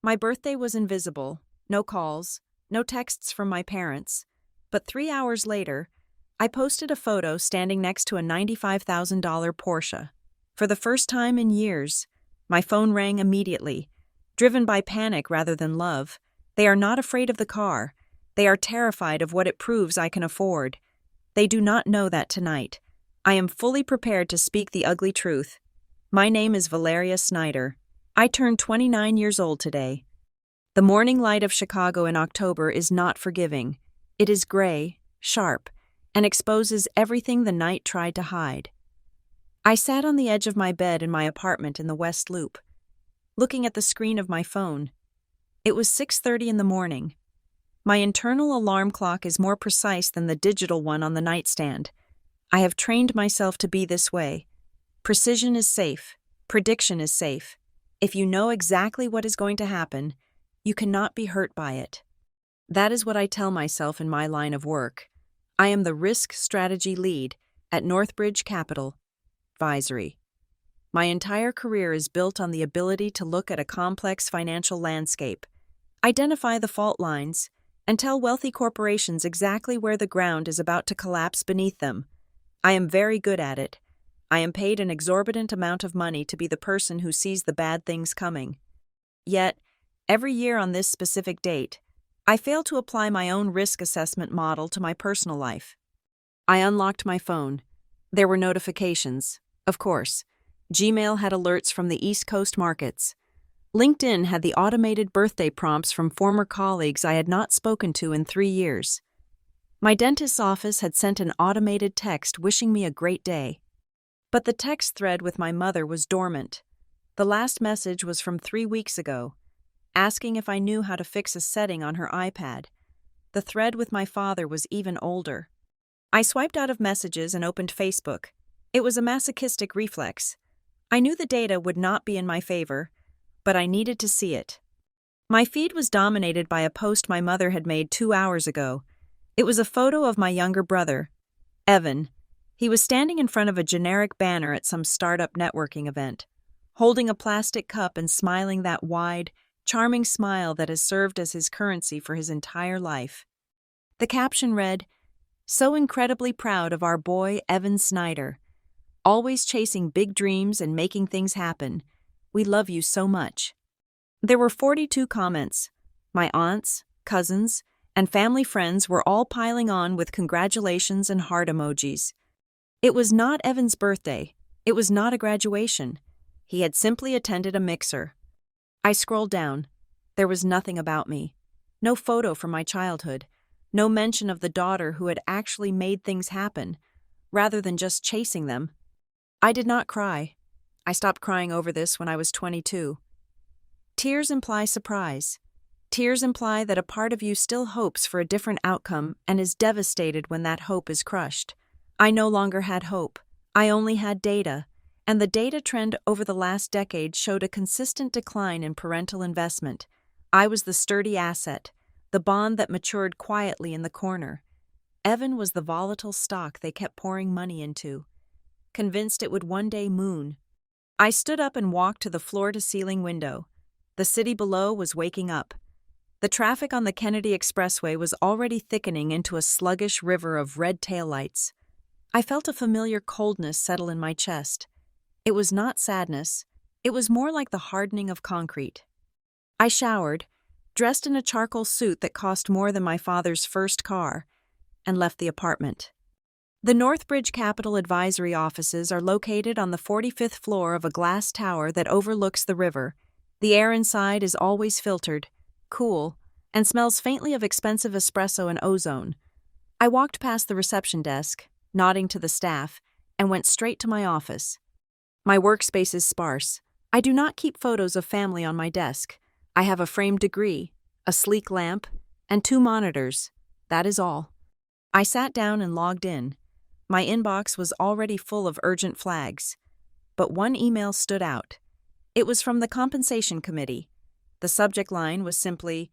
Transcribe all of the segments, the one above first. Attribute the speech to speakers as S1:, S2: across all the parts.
S1: My birthday was invisible, no calls, no texts from my parents. But 3 hours later, I posted a photo standing next to a $95,000 Porsche. For the first time in years, my phone rang immediately, driven by panic rather than love. They are not afraid of the car. They are terrified of what it proves I can afford. They do not know that tonight. I am fully prepared to speak the ugly truth. My name is Valeria Snyder. I turned 29 years old today. The morning light of Chicago in October is not forgiving. It is gray, sharp, and exposes everything the night tried to hide. I sat on the edge of my bed in my apartment in the West Loop, looking at the screen of my phone. It was 6:30 in the morning. My internal alarm clock is more precise than the digital one on the nightstand. I have trained myself to be this way. Precision is safe. Prediction is safe. If you know exactly what is going to happen, you cannot be hurt by it. That is what I tell myself in my line of work. I am the risk strategy lead at Northbridge Capital Advisory. My entire career is built on the ability to look at a complex financial landscape, identify the fault lines, and tell wealthy corporations exactly where the ground is about to collapse beneath them. I am very good at it. I am paid an exorbitant amount of money to be the person who sees the bad things coming. Yet, every year on this specific date, I fail to apply my own risk assessment model to my personal life. I unlocked my phone. There were notifications. Of course. Gmail had alerts from the East Coast markets. LinkedIn had the automated birthday prompts from former colleagues I had not spoken to in 3 years. My dentist's office had sent an automated text wishing me a great day. But the text thread with my mother was dormant. The last message was from 3 weeks ago, asking if I knew how to fix a setting on her iPad. The thread with my father was even older. I swiped out of messages and opened Facebook. It was a masochistic reflex. I knew the data would not be in my favor, but I needed to see it. My feed was dominated by a post my mother had made 2 hours ago. It was a photo of my younger brother, Evan. He was standing in front of a generic banner at some startup networking event, holding a plastic cup and smiling that wide, charming smile that has served as his currency for his entire life. The caption read, "So incredibly proud of our boy Evan Snyder. Always chasing big dreams and making things happen. We love you so much." There were 42 comments. My aunts, cousins, and family friends were all piling on with congratulations and heart emojis. It was not Evan's birthday. It was not a graduation. He had simply attended a mixer. I scrolled down. There was nothing about me. No photo from my childhood. No mention of the daughter who had actually made things happen, rather than just chasing them. I did not cry. I stopped crying over this when I was 22. Tears imply surprise. Tears imply that a part of you still hopes for a different outcome and is devastated when that hope is crushed. I no longer had hope. I only had data, and the data trend over the last decade showed a consistent decline in parental investment. I was the sturdy asset, the bond that matured quietly in the corner. Evan was the volatile stock they kept pouring money into, convinced it would one day moon. I stood up and walked to the floor-to-ceiling window. The city below was waking up. The traffic on the Kennedy Expressway was already thickening into a sluggish river of red taillights. I felt a familiar coldness settle in my chest. It was not sadness. It was more like the hardening of concrete. I showered, dressed in a charcoal suit that cost more than my father's first car, and left the apartment. The Northbridge Capital Advisory offices are located on the 45th floor of a glass tower that overlooks the river. The air inside is always filtered, cool, and smells faintly of expensive espresso and ozone. I walked past the reception desk, nodding to the staff, and went straight to my office. My workspace is sparse. I do not keep photos of family on my desk. I have a framed degree, a sleek lamp, and 2 monitors. That is all. I sat down and logged in. My inbox was already full of urgent flags. But one email stood out. It was from the Compensation Committee. The subject line was simply,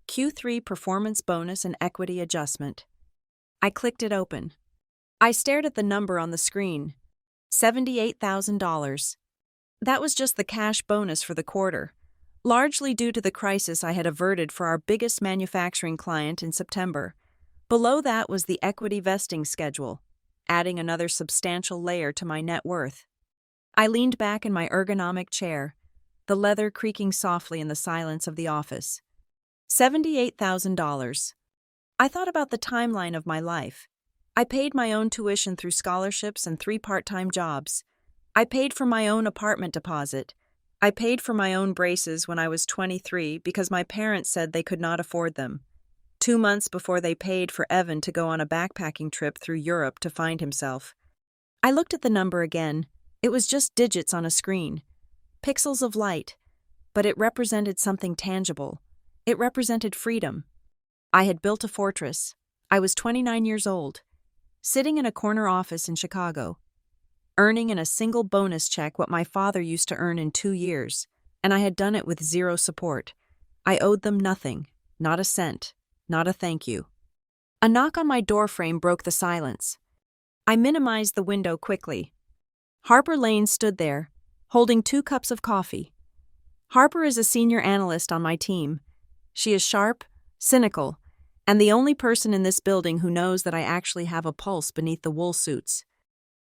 S1: Q3 Performance Bonus and Equity Adjustment. I clicked it open. I stared at the number on the screen. $78,000. That was just the cash bonus for the quarter. largely due to the crisis I had averted for our biggest manufacturing client in September. Below that was the equity vesting schedule, adding another substantial layer to my net worth. I leaned back in my ergonomic chair, the leather creaking softly in the silence of the office. $78,000. I thought about the timeline of my life. I paid my own tuition through scholarships and 3 part-time jobs. I paid for my own apartment deposit. I paid for my own braces when I was 23 because my parents said they could not afford them. 2 months before they paid for Evan to go on a backpacking trip through Europe to find himself. I looked at the number again. It was just digits on a screen. Pixels of light. But it represented something tangible. It represented freedom. I had built a fortress. I was 29 years old, sitting in a corner office in Chicago, earning in a single bonus check what my father used to earn in 2 years, and I had done it with zero support. I owed them nothing, not a cent, not a thank you. A knock on my doorframe broke the silence. I minimized the window quickly. Harper Lane stood there, holding 2 cups of coffee. Harper is a senior analyst on my team. She is sharp, cynical, and the only person in this building who knows that I actually have a pulse beneath the wool suits.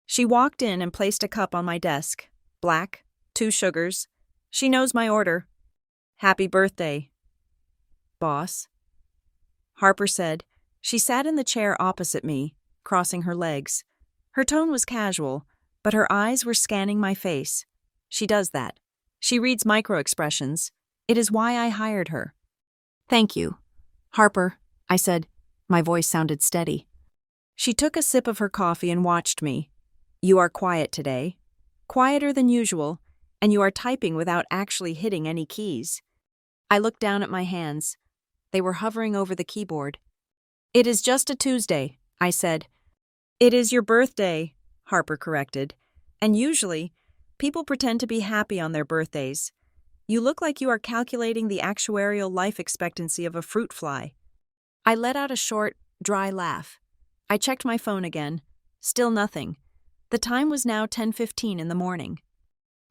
S1: She walked in and placed a cup on my desk. Black, 2 sugars. She knows my order. Happy birthday, boss, Harper said. She sat in the chair opposite me, crossing her legs. Her tone was casual, but her eyes were scanning my face. She does that. She reads micro-expressions. It is why I hired her. Thank you, Harper, I said. My voice sounded steady. She took a sip of her coffee and watched me. You are quiet today. Quieter than usual, and you are typing without actually hitting any keys. I looked down at my hands. They were hovering over the keyboard. It is just a Tuesday, I said. It is your birthday, Harper corrected. And usually, people pretend to be happy on their birthdays. You look like you are calculating the actuarial life expectancy of a fruit fly. I let out a short, dry laugh. I checked my phone again. Still nothing. The time was now 10:15 in the morning.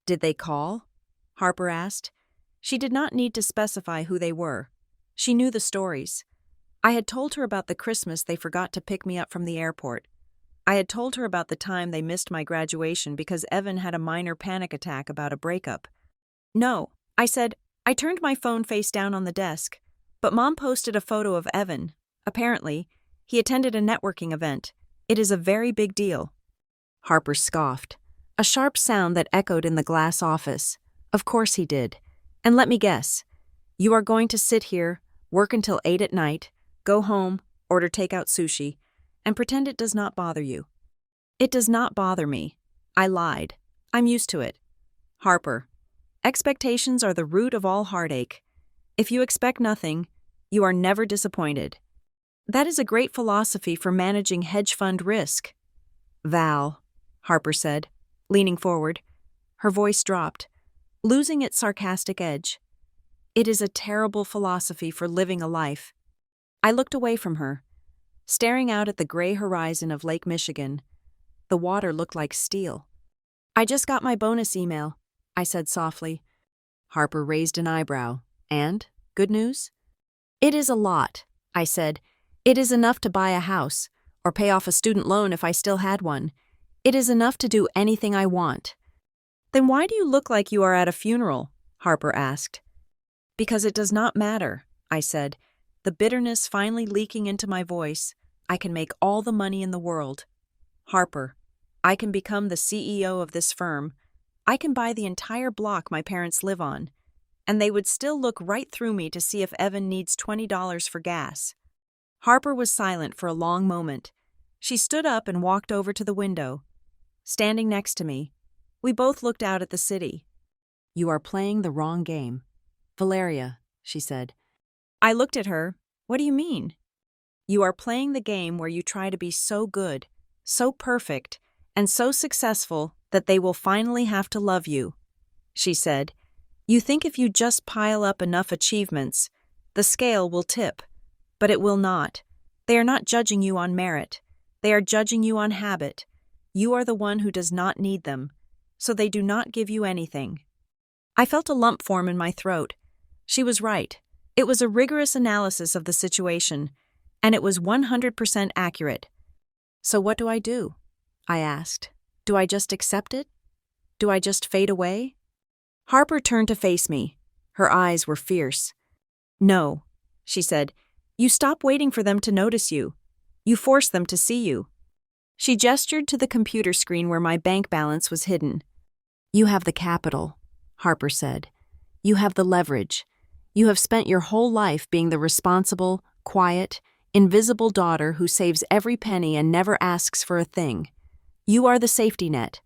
S1: Did they call? Harper asked. She did not need to specify who they were. She knew the stories. I had told her about the Christmas they forgot to pick me up from the airport. I had told her about the time they missed my graduation because Evan had a minor panic attack about a breakup. No, I said. I turned my phone face down on the desk, but Mom posted a photo of Evan. Apparently, he attended a networking event. It is a very big deal. Harper scoffed, a sharp sound that echoed in the glass office. Of course he did. And let me guess. You are going to sit here, work until 8 at night, go home, order takeout sushi, and pretend it does not bother you. It does not bother me. I lied. I'm used to it. Harper, expectations are the root of all heartache. If you expect nothing, you are never disappointed. That is a great philosophy for managing hedge fund risk. Val, Harper said, leaning forward. Her voice dropped, losing its sarcastic edge. It is a terrible philosophy for living a life. I looked away from her, staring out at the gray horizon of Lake Michigan. The water looked like steel. I just got my bonus email, I said softly. Harper raised an eyebrow. And? Good news? It is a lot, I said. It is enough to buy a house, or pay off a student loan if I still had one. It is enough to do anything I want. Then why do you look like you are at a funeral? Harper asked. Because it does not matter, I said, the bitterness finally leaking into my voice. I can make all the money in the world. Harper, I can become the CEO of this firm. I can buy the entire block my parents live on. And they would still look right through me to see if Evan needs $20 for gas. Harper was silent for a long moment. She stood up and walked over to the window. Standing next to me, we both looked out at the city. You are playing the wrong game. Valeria, she said. I looked at her. What do you mean? You are playing the game where you try to be so good, so perfect, and so successful that they will finally have to love you, she said. You think if you just pile up enough achievements, the scale will tip. But it will not. They are not judging you on merit. They are judging you on habit. You are the one who does not need them, so they do not give you anything. I felt a lump form in my throat. She was right. It was a rigorous analysis of the situation, and it was 100% accurate. So what do I do? I asked. Do I just accept it? Do I just fade away? Harper turned to face me. Her eyes were fierce. No, she said. You stop waiting for them to notice you. You force them to see you. She gestured to the computer screen where my bank balance was hidden. You have the capital, Harper said. You have the leverage. You have spent your whole life being the responsible, quiet, invisible daughter who saves every penny and never asks for a thing. You are the safety net.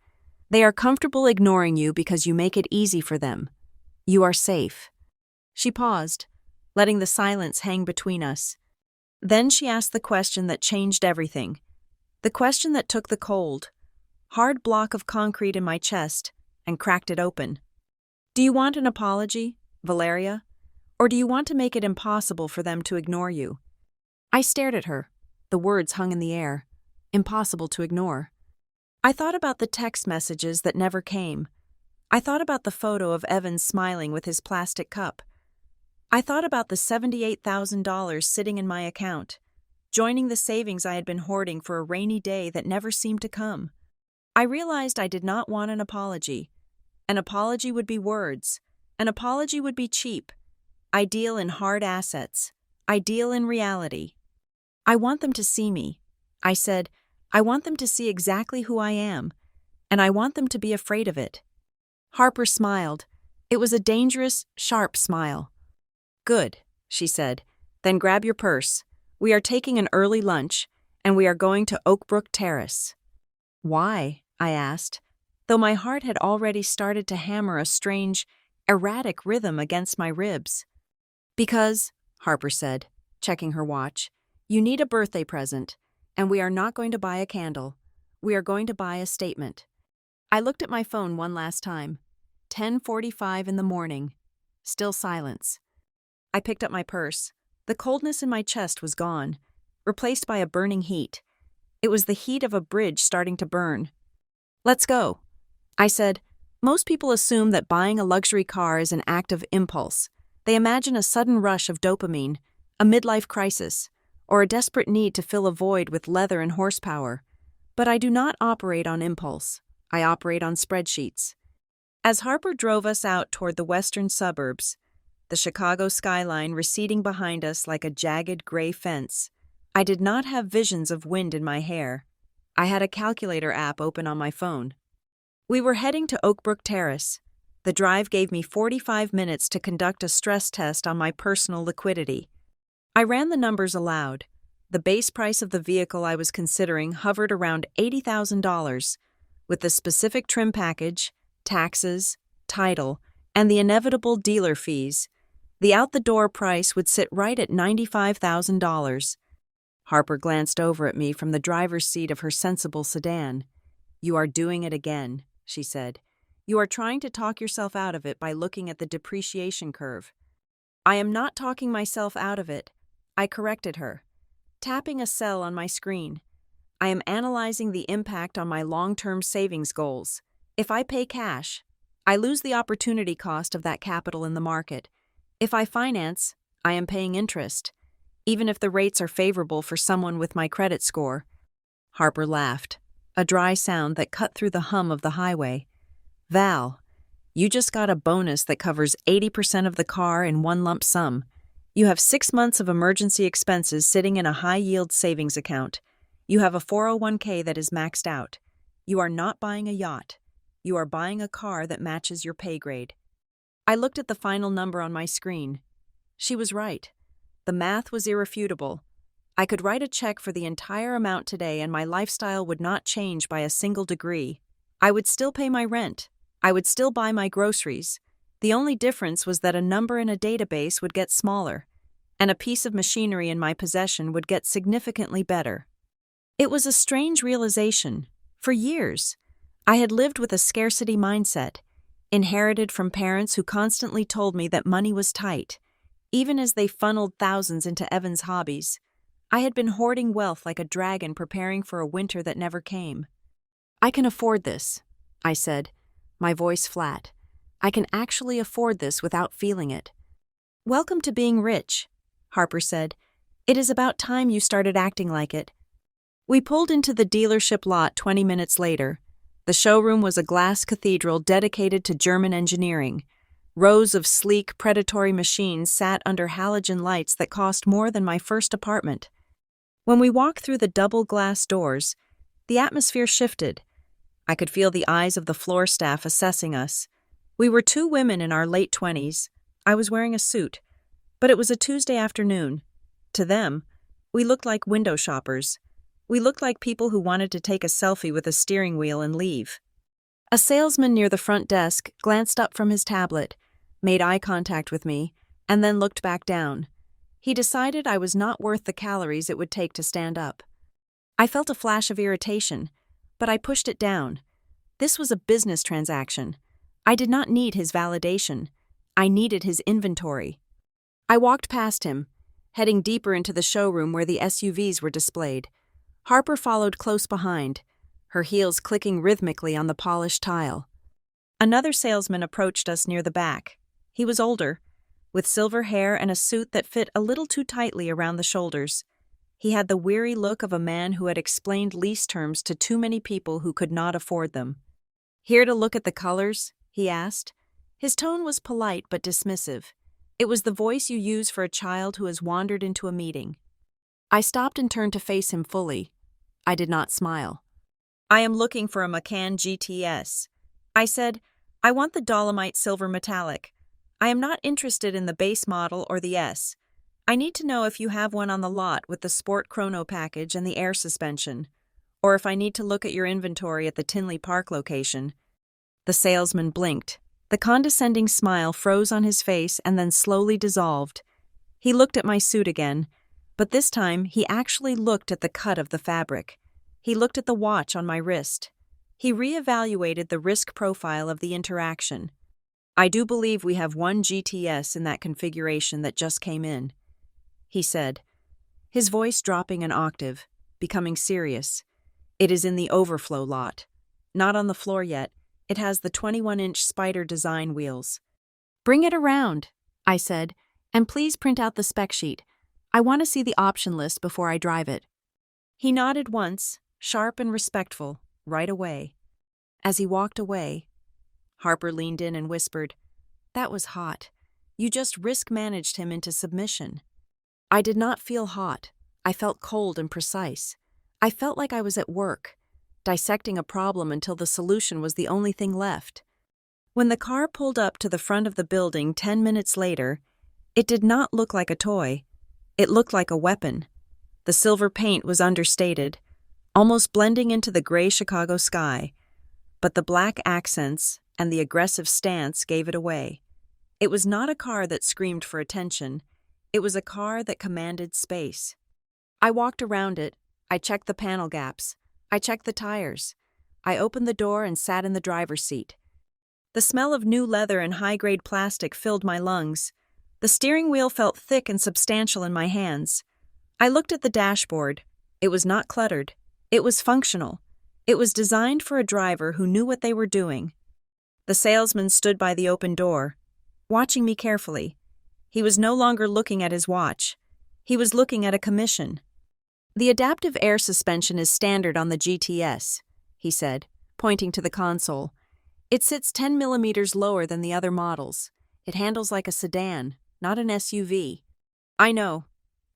S1: They are comfortable ignoring you because you make it easy for them. You are safe. She paused, letting the silence hang between us. Then she asked the question that changed everything. The question that took the cold, hard block of concrete in my chest and cracked it open. Do you want an apology, Valeria? Or do you want to make it impossible for them to ignore you? I stared at her. The words hung in the air. Impossible to ignore. I thought about the text messages that never came. I thought about the photo of Evan smiling with his plastic cup. I thought about the $78,000 sitting in my account, joining the savings I had been hoarding for a rainy day that never seemed to come. I realized I did not want an apology. An apology would be words. An apology would be cheap. I deal in hard assets. I deal in reality. I want them to see me. I said, I want them to see exactly who I am, and I want them to be afraid of it. Harper smiled. It was a dangerous, sharp smile. Good, she said. Then grab your purse. We are taking an early lunch, and we are going to Oakbrook Terrace. Why? I asked, though my heart had already started to hammer a strange, erratic rhythm against my ribs. Because, Harper said, checking her watch, you need a birthday present, and we are not going to buy a candle. We are going to buy a statement. I looked at my phone one last time. 10:45 in the morning. Still silence. I picked up my purse. The coldness in my chest was gone, replaced by a burning heat. It was the heat of a bridge starting to burn. Let's go. I said, most people assume that buying a luxury car is an act of impulse. They imagine a sudden rush of dopamine, a midlife crisis, or a desperate need to fill a void with leather and horsepower. But I do not operate on impulse. I operate on spreadsheets. As Harper drove us out toward the western suburbs, the Chicago skyline receding behind us like a jagged gray fence, I did not have visions of wind in my hair. I had a calculator app open on my phone. We were heading to Oakbrook Terrace. The drive gave me 45 minutes to conduct a stress test on my personal liquidity. I ran the numbers aloud. The base price of the vehicle I was considering hovered around $80,000, with the specific trim package, taxes, title, and the inevitable dealer fees. The out-the-door price would sit right at $95,000. Harper glanced over at me from the driver's seat of her sensible sedan. You are doing it again, she said. You are trying to talk yourself out of it by looking at the depreciation curve. I am not talking myself out of it. I corrected her, tapping a cell on my screen. I am analyzing the impact on my long-term savings goals. If I pay cash, I lose the opportunity cost of that capital in the market. If I finance, I am paying interest, even if the rates are favorable for someone with my credit score. Harper laughed, a dry sound that cut through the hum of the highway. Val, you just got a bonus that covers 80% of the car in one lump sum. You have 6 months of emergency expenses sitting in a high-yield savings account. You have a 401k that is maxed out. You are not buying a yacht. You are buying a car that matches your pay grade. I looked at the final number on my screen. She was right. The math was irrefutable. I could write a check for the entire amount today and my lifestyle would not change by a single degree. I would still pay my rent. I would still buy my groceries. The only difference was that a number in a database would get smaller, and a piece of machinery in my possession would get significantly better. It was a strange realization. For years, I had lived with a scarcity mindset, inherited from parents who constantly told me that money was tight, even as they funneled thousands into Evan's hobbies. I had been hoarding wealth like a dragon preparing for a winter that never came. I can afford this, I said, my voice flat. I can actually afford this without feeling it. "Welcome to being rich," Harper said. "It is about time you started acting like it." We pulled into the dealership lot 20 minutes later. The showroom was a glass cathedral dedicated to German engineering. Rows of sleek, predatory machines sat under halogen lights that cost more than my first apartment. When we walked through the double glass doors, the atmosphere shifted. I could feel the eyes of the floor staff assessing us. We were two women in our late 20s. I was wearing a suit, but it was a Tuesday afternoon. To them, we looked like window shoppers. We looked like people who wanted to take a selfie with a steering wheel and leave. A salesman near the front desk glanced up from his tablet, made eye contact with me, and then looked back down. He decided I was not worth the calories it would take to stand up. I felt a flash of irritation, but I pushed it down. This was a business transaction. I did not need his validation. I needed his inventory. I walked past him, heading deeper into the showroom where the SUVs were displayed. Harper followed close behind, her heels clicking rhythmically on the polished tile. Another salesman approached us near the back. He was older, with silver hair and a suit that fit a little too tightly around the shoulders. He had the weary look of a man who had explained lease terms to too many people who could not afford them. "Here to look at the colors?" he asked. His tone was polite but dismissive. It was the voice you use for a child who has wandered into a meeting. I stopped and turned to face him fully. I did not smile. "I am looking for a Macan GTS. I said, "I want the Dolomite Silver Metallic. I am not interested in the base model or the S. I need to know if you have one on the lot with the Sport Chrono package and the air suspension, or if I need to look at your inventory at the Tinley Park location." The salesman blinked. The condescending smile froze on his face and then slowly dissolved. He looked at my suit again, but this time he actually looked at the cut of the fabric. He looked at the watch on my wrist. He reevaluated the risk profile of the interaction. "I do believe we have one GTS in that configuration that just came in," he said, his voice dropping an octave, becoming serious. "It is in the overflow lot. Not on the floor yet. It has the 21-inch Spider design wheels." "Bring it around," I said, "and please print out the spec sheet. I want to see the option list before I drive it." He nodded once, sharp and respectful, right away. As he walked away, Harper leaned in and whispered, "That was hot. You just risk-managed him into submission." I did not feel hot. I felt cold and precise. I felt like I was at work, dissecting a problem until the solution was the only thing left. When the car pulled up to the front of the building 10 minutes later, it did not look like a toy. It looked like a weapon. The silver paint was understated, almost blending into the gray Chicago sky, but the black accents and the aggressive stance gave it away. It was not a car that screamed for attention. It was a car that commanded space. I walked around it. I checked the panel gaps. I checked the tires. I opened the door and sat in the driver's seat. The smell of new leather and high-grade plastic filled my lungs. The steering wheel felt thick and substantial in my hands. I looked at the dashboard. It was not cluttered. It was functional. It was designed for a driver who knew what they were doing. The salesman stood by the open door, watching me carefully. He was no longer looking at his watch. He was looking at a commission. "The adaptive air suspension is standard on the GTS," he said, pointing to the console. "It sits 10 millimeters lower than the other models. It handles like a sedan, not an SUV." "I know,"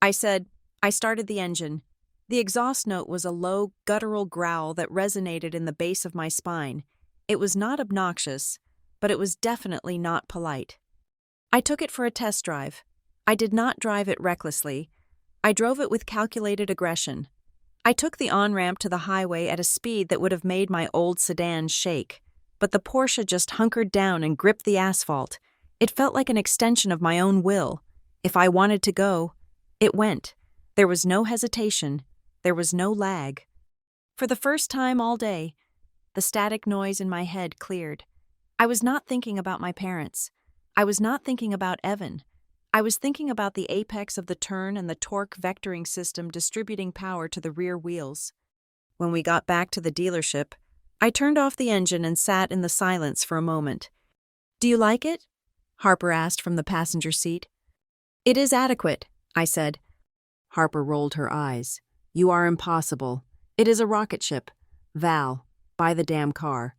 S1: I said. I started the engine. The exhaust note was a low, guttural growl that resonated in the base of my spine. It was not obnoxious, but it was definitely not polite. I took it for a test drive. I did not drive it recklessly. I drove it with calculated aggression. I took the on-ramp to the highway at a speed that would have made my old sedan shake, but the Porsche just hunkered down and gripped the asphalt. It felt like an extension of my own will. If I wanted to go, it went. There was no hesitation. There was no lag. For the first time all day, the static noise in my head cleared. I was not thinking about my parents. I was not thinking about Evan. I was thinking about the apex of the turn and the torque vectoring system distributing power to the rear wheels. When we got back to the dealership, I turned off the engine and sat in the silence for a moment. "Do you like it?" Harper asked from the passenger seat. It is adequate, I said. Harper rolled her eyes. You are impossible. It is a rocket ship. Val, buy the damn car.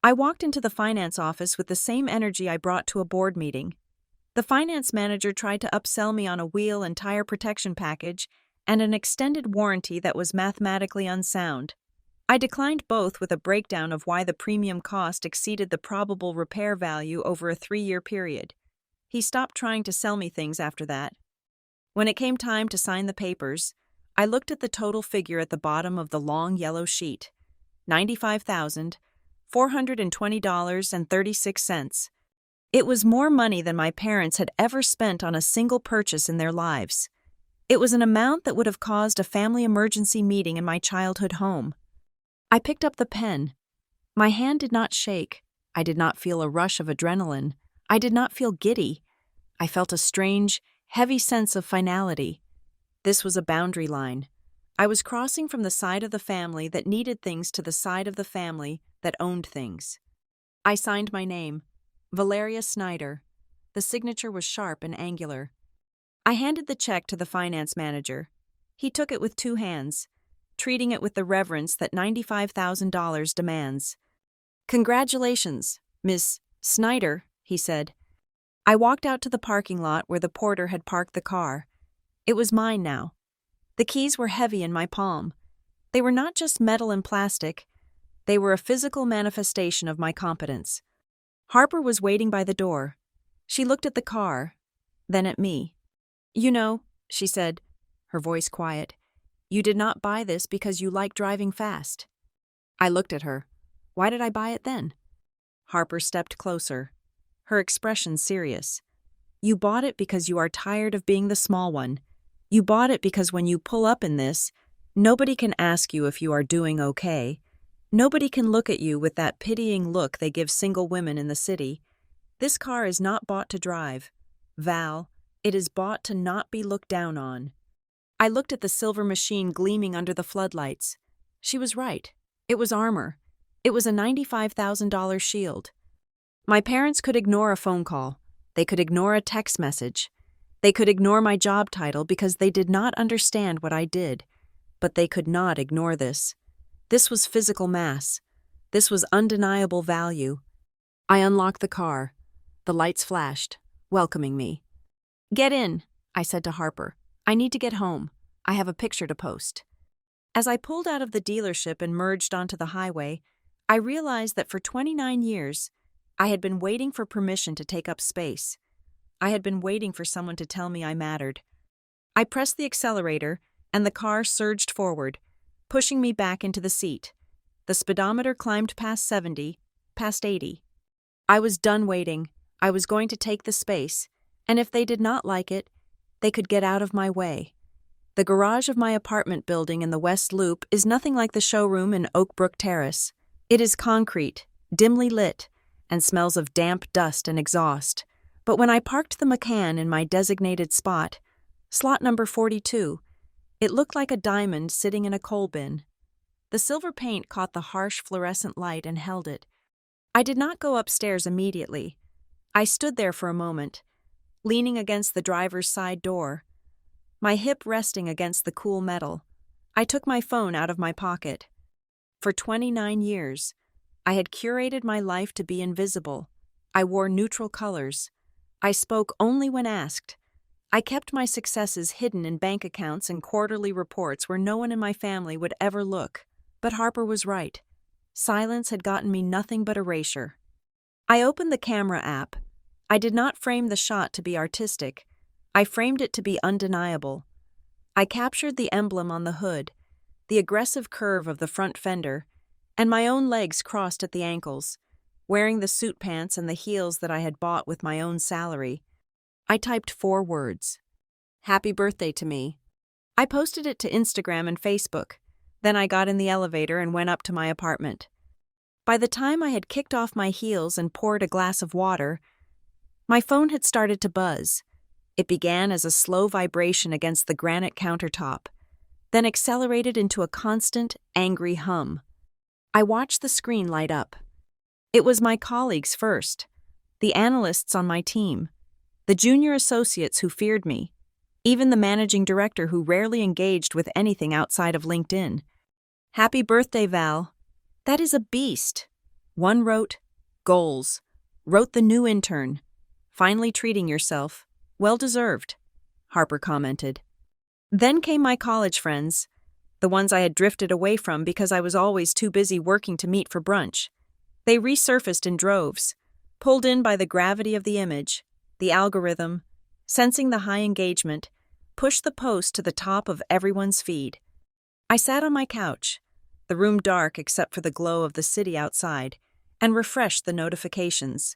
S1: I walked into the finance office with the same energy I brought to a board meeting. The finance manager tried to upsell me on a wheel and tire protection package and an extended warranty that was mathematically unsound. I declined both with a breakdown of why the premium cost exceeded the probable repair value over a 3-year period. He stopped trying to sell me things after that. When it came time to sign the papers, I looked at the total figure at the bottom of the long yellow sheet. $95,420.36. It was more money than my parents had ever spent on a single purchase in their lives. It was an amount that would have caused a family emergency meeting in my childhood home. I picked up the pen. My hand did not shake. I did not feel a rush of adrenaline. I did not feel giddy. I felt a strange, heavy sense of finality. This was a boundary line. I was crossing from the side of the family that needed things to the side of the family that owned things. I signed my name, Valeria Snyder. The signature was sharp and angular. I handed the check to the finance manager. He took it with 2 hands, treating it with the reverence that $95,000 demands. Congratulations, Miss Snyder, he said. I walked out to the parking lot where the porter had parked the car. It was mine now. The keys were heavy in my palm. They were not just metal and plastic. They were a physical manifestation of my competence. Harper was waiting by the door. She looked at the car, then at me. You know, she said, her voice quiet, you did not buy this because you like driving fast. I looked at her. Why did I buy it then? Harper stepped closer, her expression serious. You bought it because you are tired of being the small one. You bought it because when you pull up in this, nobody can ask you if you are doing okay. Nobody can look at you with that pitying look they give single women in the city. This car is not bought to drive. Val, it is bought to not be looked down on. I looked at the silver machine gleaming under the floodlights. She was right. It was armor. It was a $95,000 shield. My parents could ignore a phone call. They could ignore a text message. They could ignore my job title because they did not understand what I did. But they could not ignore this. This was physical mass. This was undeniable value. I unlocked the car. The lights flashed, welcoming me. Get in, I said to Harper. I need to get home. I have a picture to post. As I pulled out of the dealership and merged onto the highway, I realized that for 29 years, I had been waiting for permission to take up space. I had been waiting for someone to tell me I mattered. I pressed the accelerator, and the car surged forward, pushing me back into the seat. The speedometer climbed past 70, past 80. I was done waiting. I was going to take the space, and if they did not like it, they could get out of my way. The garage of my apartment building in the West Loop is nothing like the showroom in Oakbrook Terrace. It is concrete, dimly lit, and smells of damp dust and exhaust. But when I parked the Macan in my designated spot, slot number 42, it looked like a diamond sitting in a coal bin. The silver paint caught the harsh fluorescent light and held it. I did not go upstairs immediately. I stood there for a moment, leaning against the driver's side door, my hip resting against the cool metal. I took my phone out of my pocket. For 29 years, I had curated my life to be invisible. I wore neutral colors. I spoke only when asked. I kept my successes hidden in bank accounts and quarterly reports where no one in my family would ever look. But Harper was right. Silence had gotten me nothing but erasure. I opened the camera app. I did not frame the shot to be artistic. I framed it to be undeniable. I captured the emblem on the hood, the aggressive curve of the front fender, and my own legs crossed at the ankles, wearing the suit pants and the heels that I had bought with my own salary. I typed 4 words. Happy birthday to me. I posted it to Instagram and Facebook. Then I got in the elevator and went up to my apartment. By the time I had kicked off my heels and poured a glass of water, my phone had started to buzz. It began as a slow vibration against the granite countertop, then accelerated into a constant, angry hum. I watched the screen light up. It was my colleagues first, the analysts on my team. the junior associates who feared me, even the managing director who rarely engaged with anything outside of LinkedIn. "Happy birthday, Val. That is a beast." One wrote, "Goals." Wrote the new intern. "Finally treating yourself. Well deserved," Harper commented. Then came my college friends, the ones I had drifted away from because I was always too busy working to meet for brunch. They resurfaced in droves, pulled in by the gravity of the image, the algorithm, sensing the high engagement, pushed the post to the top of everyone's feed. I sat on my couch, the room dark except for the glow of the city outside, and refreshed the notifications.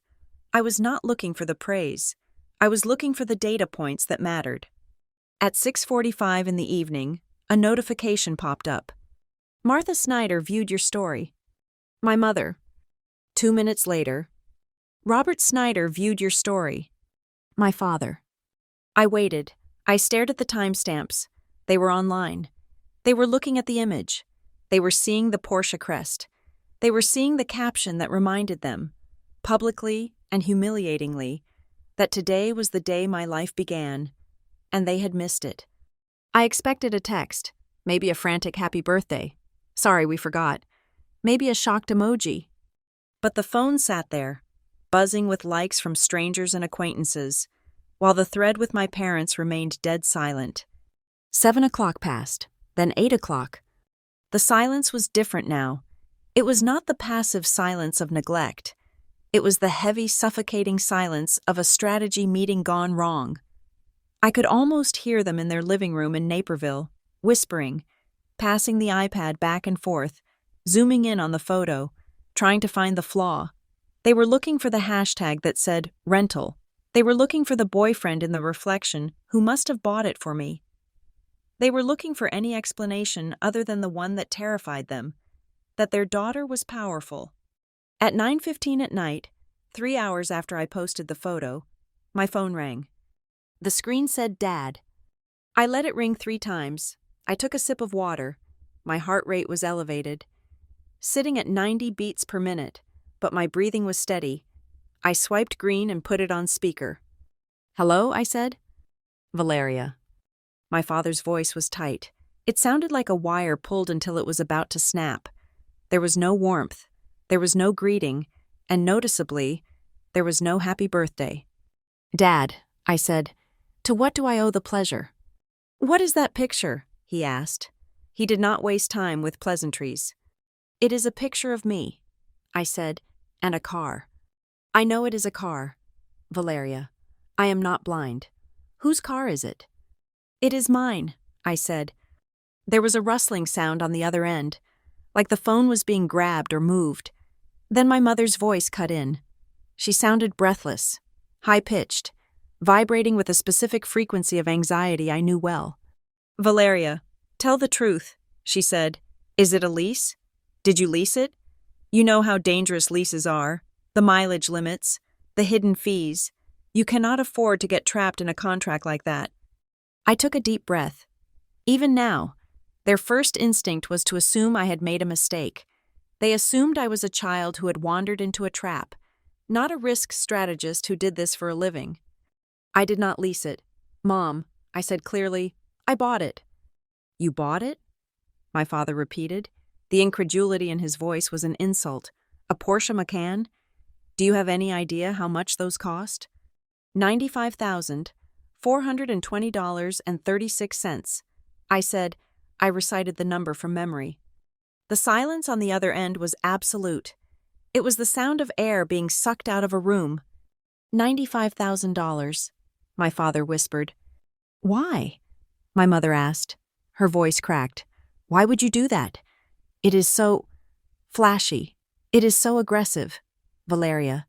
S1: I was not looking for the praise. I was looking for the data points that mattered. At 6:45 in the evening, a notification popped up. "Martha Snyder viewed your story." My mother. 2 minutes later, "Robert Snyder viewed your story." My father. I waited. I stared at the timestamps. They were online. They were looking at the image. They were seeing the Porsche crest. They were seeing the caption that reminded them, publicly and humiliatingly, that today was the day my life began, and they had missed it. I expected a text, maybe a frantic happy birthday. "Sorry, we forgot." Maybe a shocked emoji. But the phone sat there, buzzing with likes from strangers and acquaintances, while the thread with my parents remained dead silent. 7 o'clock passed, then 8 o'clock. The silence was different now. It was not the passive silence of neglect. It was the heavy, suffocating silence of a strategy meeting gone wrong. I could almost hear them in their living room in Naperville, whispering, passing the iPad back and forth, zooming in on the photo, trying to find the flaw. They were looking for the hashtag that said rental. They were looking for the boyfriend in the reflection who must have bought it for me. They were looking for any explanation other than the one that terrified them, that their daughter was powerful. At 9:15 at night, 3 hours after I posted the photo, my phone rang. The screen said Dad. I let it ring 3 times. I took a sip of water. My heart rate was elevated, sitting at 90 beats per minute, but my breathing was steady. I swiped green and put it on speaker. "Hello," I said. "Valeria." My father's voice was tight. It sounded like a wire pulled until it was about to snap. There was no warmth. There was no greeting, and noticeably, there was no happy birthday. "Dad," I said, "to what do I owe the pleasure?" "What is that picture?" he asked. He did not waste time with pleasantries. "It is a picture of me," I said, "and a car." "I know it is a car, Valeria. I am not blind. Whose car is it?" "It is mine," I said. There was a rustling sound on the other end, like the phone was being grabbed or moved. Then my mother's voice cut in. She sounded breathless, high-pitched, vibrating with a specific frequency of anxiety I knew well. "Valeria, tell the truth," she said. "Is it a lease? Did you lease it? You know how dangerous leases are, the mileage limits, the hidden fees. You cannot afford to get trapped in a contract like that." I took a deep breath. Even now, their first instinct was to assume I had made a mistake. They assumed I was a child who had wandered into a trap, not a risk strategist who did this for a living. "I did not lease it. Mom," I said clearly, "I bought it." "You bought it?" my father repeated. The incredulity in his voice was an insult. "A Porsche Macan? Do you have any idea how much those cost?" $95,420.36. I said. I recited the number from memory. The silence on the other end was absolute. It was the sound of air being sucked out of a room. $95,000, my father whispered. "Why?" my mother asked. Her voice cracked. "Why would you do that? It is so flashy. It is so aggressive, Valeria.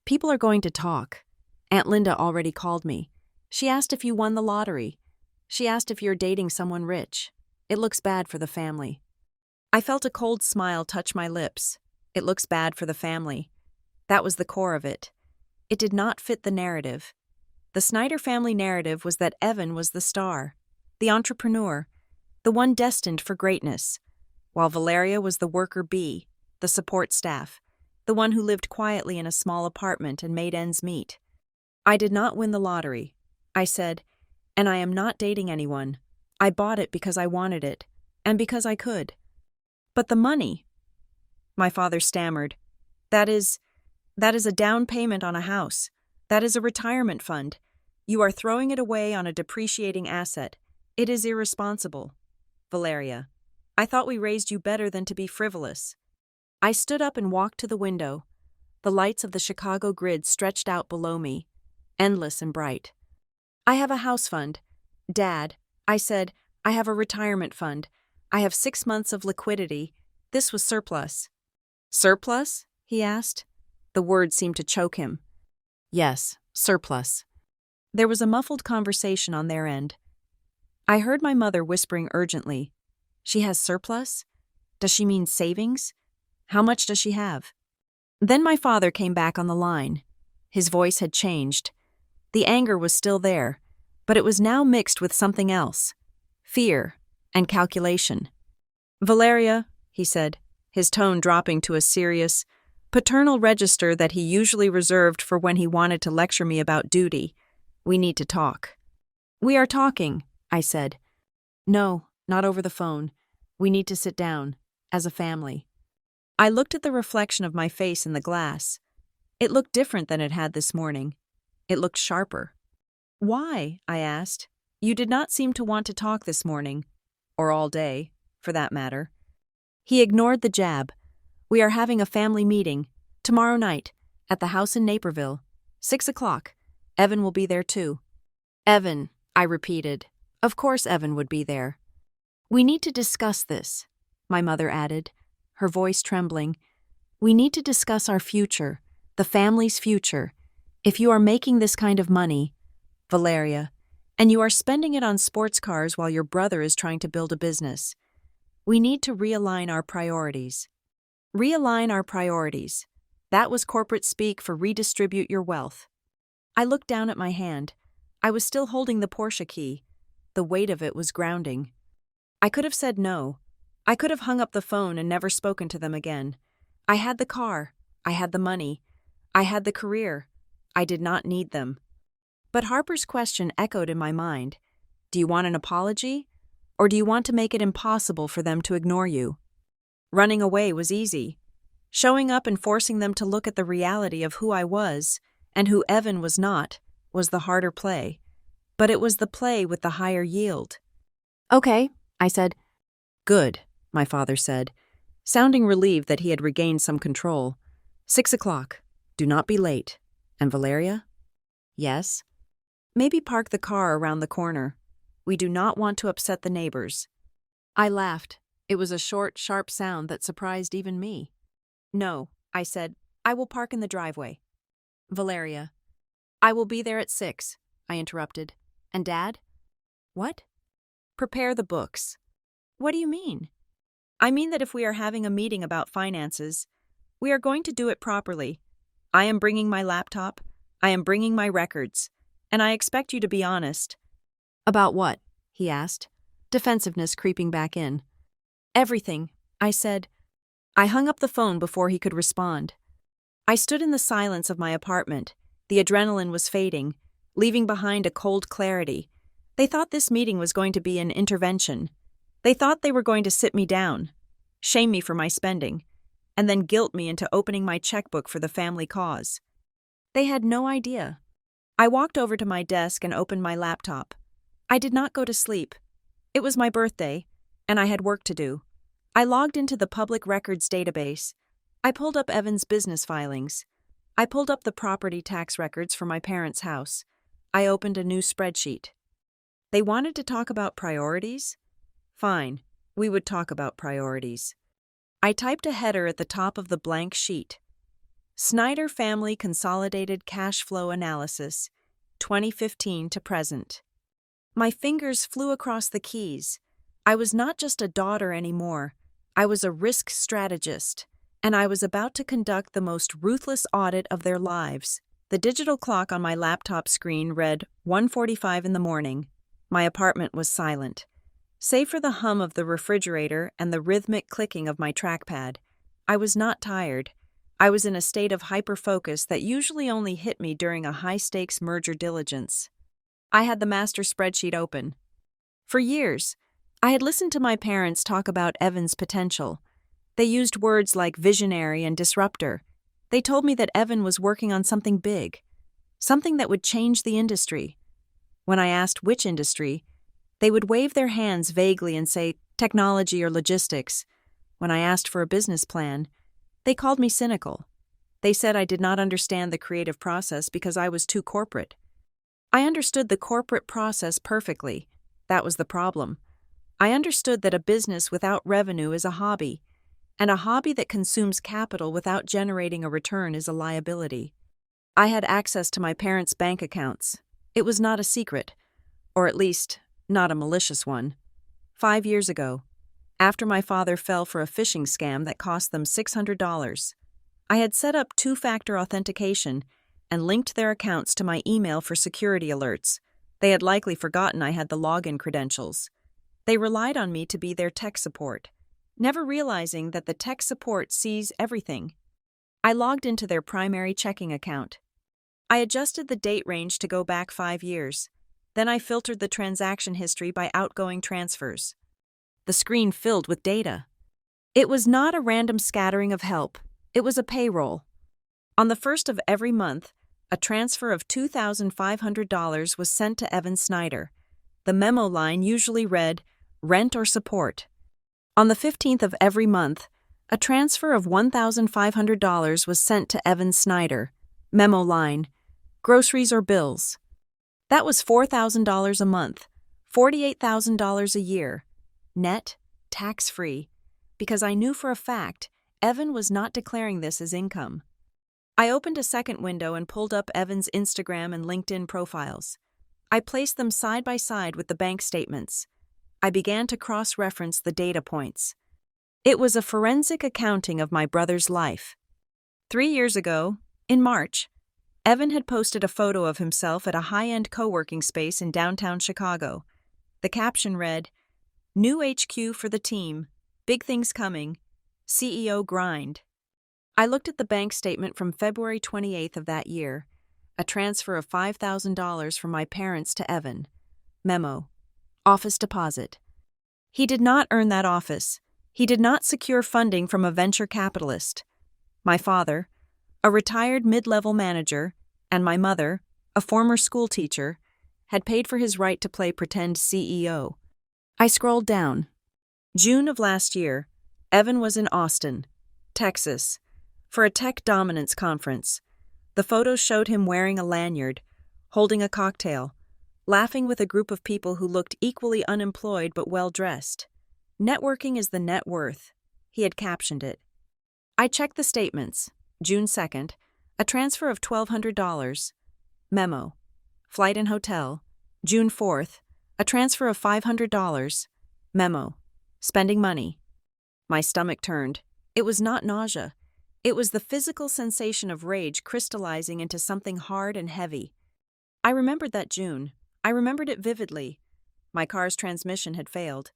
S1: People are going to talk. Aunt Linda already called me. She asked if you won the lottery. She asked if you're dating someone rich. It looks bad for the family." I felt a cold smile touch my lips. It looks bad for the family. That was the core of it. It did not fit the narrative. The Snyder family narrative was that Evan was the star, the entrepreneur, the one destined for greatness, while Valeria was the worker bee, the support staff, the one who lived quietly in a small apartment and made ends meet. I did not win the lottery, I said, and I am not dating anyone. I bought it because I wanted it, and because I could. But the money, my father stammered. That is a down payment on a house. That is a retirement fund. You are throwing it away on a depreciating asset. It is irresponsible. Valeria, I thought we raised you better than to be frivolous. I stood up and walked to the window. The lights of the Chicago grid stretched out below me, endless and bright. I have a house fund. Dad, I said, I have a retirement fund. I have 6 months of liquidity. This was surplus. Surplus? He asked. The word seemed to choke him. Yes, surplus. There was a muffled conversation on their end. I heard my mother whispering urgently. She has surplus? Does she mean savings? How much does she have? Then my father came back on the line. His voice had changed. The anger was still there, but it was now mixed with something else. Fear and calculation. Valeria, he said, his tone dropping to a serious, paternal register that he usually reserved for when he wanted to lecture me about duty. We need to talk. We are talking, I said. No, not over the phone. We need to sit down, as a family. I looked at the reflection of my face in the glass. It looked different than it had this morning. It looked sharper. Why? I asked. You did not seem to want to talk this morning, or all day, for that matter. He ignored the jab. We are having a family meeting, tomorrow night, at the house in Naperville, 6 o'clock. Evan will be there too. Evan, I repeated. Of course Evan would be there. We need to discuss this, my mother added, her voice trembling. We need to discuss our future, the family's future. If you are making this kind of money, Valeria, and you are spending it on sports cars while your brother is trying to build a business, we need to realign our priorities. Realign our priorities. That was corporate speak for redistribute your wealth. I looked down at my hand. I was still holding the Porsche key. The weight of it was grounding. I could have said no. I could have hung up the phone and never spoken to them again. I had the car. I had the money. I had the career. I did not need them. But Harper's question echoed in my mind. Do you want an apology? Or do you want to make it impossible for them to ignore you? Running away was easy. Showing up and forcing them to look at the reality of who I was and who Evan was not was the harder play. But it was the play with the higher yield. Okay, I said. Good, my father said, sounding relieved that he had regained some control. 6 o'clock. Do not be late. And Valeria? Yes? Maybe park the car around the corner. We do not want to upset the neighbors. I laughed. It was a short, sharp sound that surprised even me. No, I said. I will park in the driveway. Valeria. I will be there at 6, I interrupted. And Dad? What? Prepare the books. What do you mean? I mean that if we are having a meeting about finances, we are going to do it properly. I am bringing my laptop. I am bringing my records. And I expect you to be honest. About what? He asked, defensiveness creeping back in. Everything, I said. I hung up the phone before he could respond. I stood in the silence of my apartment. The adrenaline was fading, leaving behind a cold clarity. They thought this meeting was going to be an intervention. They thought they were going to sit me down, shame me for my spending, and then guilt me into opening my checkbook for the family cause. They had no idea. I walked over to my desk and opened my laptop. I did not go to sleep. It was my birthday, and I had work to do. I logged into the public records database. I pulled up Evan's business filings. I pulled up the property tax records for my parents' house. I opened a new spreadsheet. They wanted to talk about priorities? Fine, we would talk about priorities. I typed a header at the top of the blank sheet. Snyder Family Consolidated Cash Flow Analysis, 2015 to present. My fingers flew across the keys. I was not just a daughter anymore. I was a risk strategist, and I was about to conduct the most ruthless audit of their lives. The digital clock on my laptop screen read 1:45 in the morning. My apartment was silent. Save for the hum of the refrigerator and the rhythmic clicking of my trackpad, I was not tired. I was in a state of hyper-focus that usually only hit me during a high-stakes merger diligence. I had the master spreadsheet open. For years, I had listened to my parents talk about Evan's potential. They used words like visionary and disruptor. They told me that Evan was working on something big, something that would change the industry. When I asked which industry, they would wave their hands vaguely and say technology or logistics. When I asked for a business plan, they called me cynical. They said I did not understand the creative process because I was too corporate. I understood the corporate process perfectly. That was the problem. I understood that a business without revenue is a hobby, and a hobby that consumes capital without generating a return is a liability. I had access to my parents' bank accounts. It was not a secret, or at least, not a malicious one. 5 years ago, after my father fell for a phishing scam that cost them $600, I had set up two-factor authentication and linked their accounts to my email for security alerts. They had likely forgotten I had the login credentials. They relied on me to be their tech support, never realizing that the tech support sees everything. I logged into their primary checking account. I adjusted the date range to go back 5 years. Then I filtered the transaction history by outgoing transfers. The screen filled with data. It was not a random scattering of help. It was a payroll. On the first of every month, a transfer of $2,500 was sent to Evan Snyder. The memo line usually read, "Rent or support." On the 15th of every month, a transfer of $1,500 was sent to Evan Snyder. Memo line, "Groceries or bills." That was $4,000 a month, $48,000 a year, net, tax-free, because I knew for a fact Evan was not declaring this as income. I opened a second window and pulled up Evan's Instagram and LinkedIn profiles. I placed them side by side with the bank statements. I began to cross-reference the data points. It was a forensic accounting of my brother's life. 3 years ago, in March, Evan had posted a photo of himself at a high-end co-working space in downtown Chicago. The caption read, "New HQ for the team, big things coming, CEO grind." I looked at the bank statement from February 28th of that year, a transfer of $5,000 from my parents to Evan. Memo, office deposit. He did not earn that office. He did not secure funding from a venture capitalist. My father, a retired mid-level manager, and my mother, a former school teacher, had paid for his right to play pretend CEO. I scrolled down. June of last year, Evan was in Austin, Texas, for a tech dominance conference. The photos showed him wearing a lanyard, holding a cocktail, laughing with a group of people who looked equally unemployed but well-dressed. "Networking is the net worth," he had captioned it. I checked the statements. June 2nd, a transfer of $1,200. Memo, flight and hotel. June 4th, a transfer of $500. Memo, spending money. My stomach turned. It was not nausea. It was the physical sensation of rage crystallizing into something hard and heavy. I remembered that June. I remembered it vividly. My car's transmission had failed,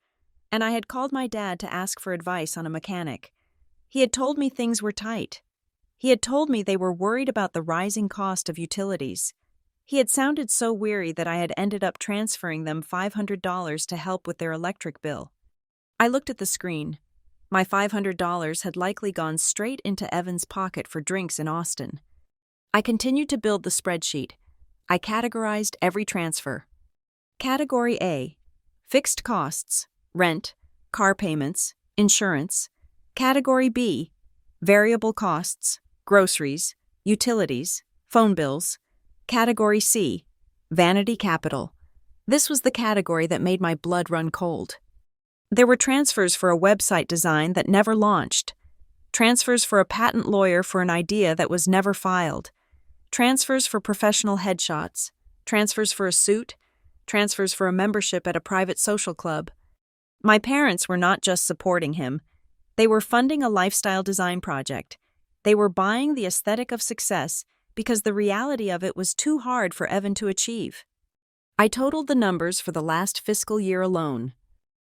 S1: and I had called my dad to ask for advice on a mechanic. He had told me things were tight. He had told me they were worried about the rising cost of utilities. He had sounded so weary that I had ended up transferring them $500 to help with their electric bill. I looked at the screen. My $500 had likely gone straight into Evan's pocket for drinks in Austin. I continued to build the spreadsheet. I categorized every transfer. Category A, fixed costs, rent, car payments, insurance. Category B, variable costs, groceries, utilities, phone bills. Category C, vanity capital. This was the category that made my blood run cold. There were transfers for a website design that never launched, transfers for a patent lawyer for an idea that was never filed, transfers for professional headshots, transfers for a suit, transfers for a membership at a private social club. My parents were not just supporting him. They were funding a lifestyle design project. They were buying the aesthetic of success because the reality of it was too hard for Evan to achieve. I totaled the numbers for the last fiscal year alone.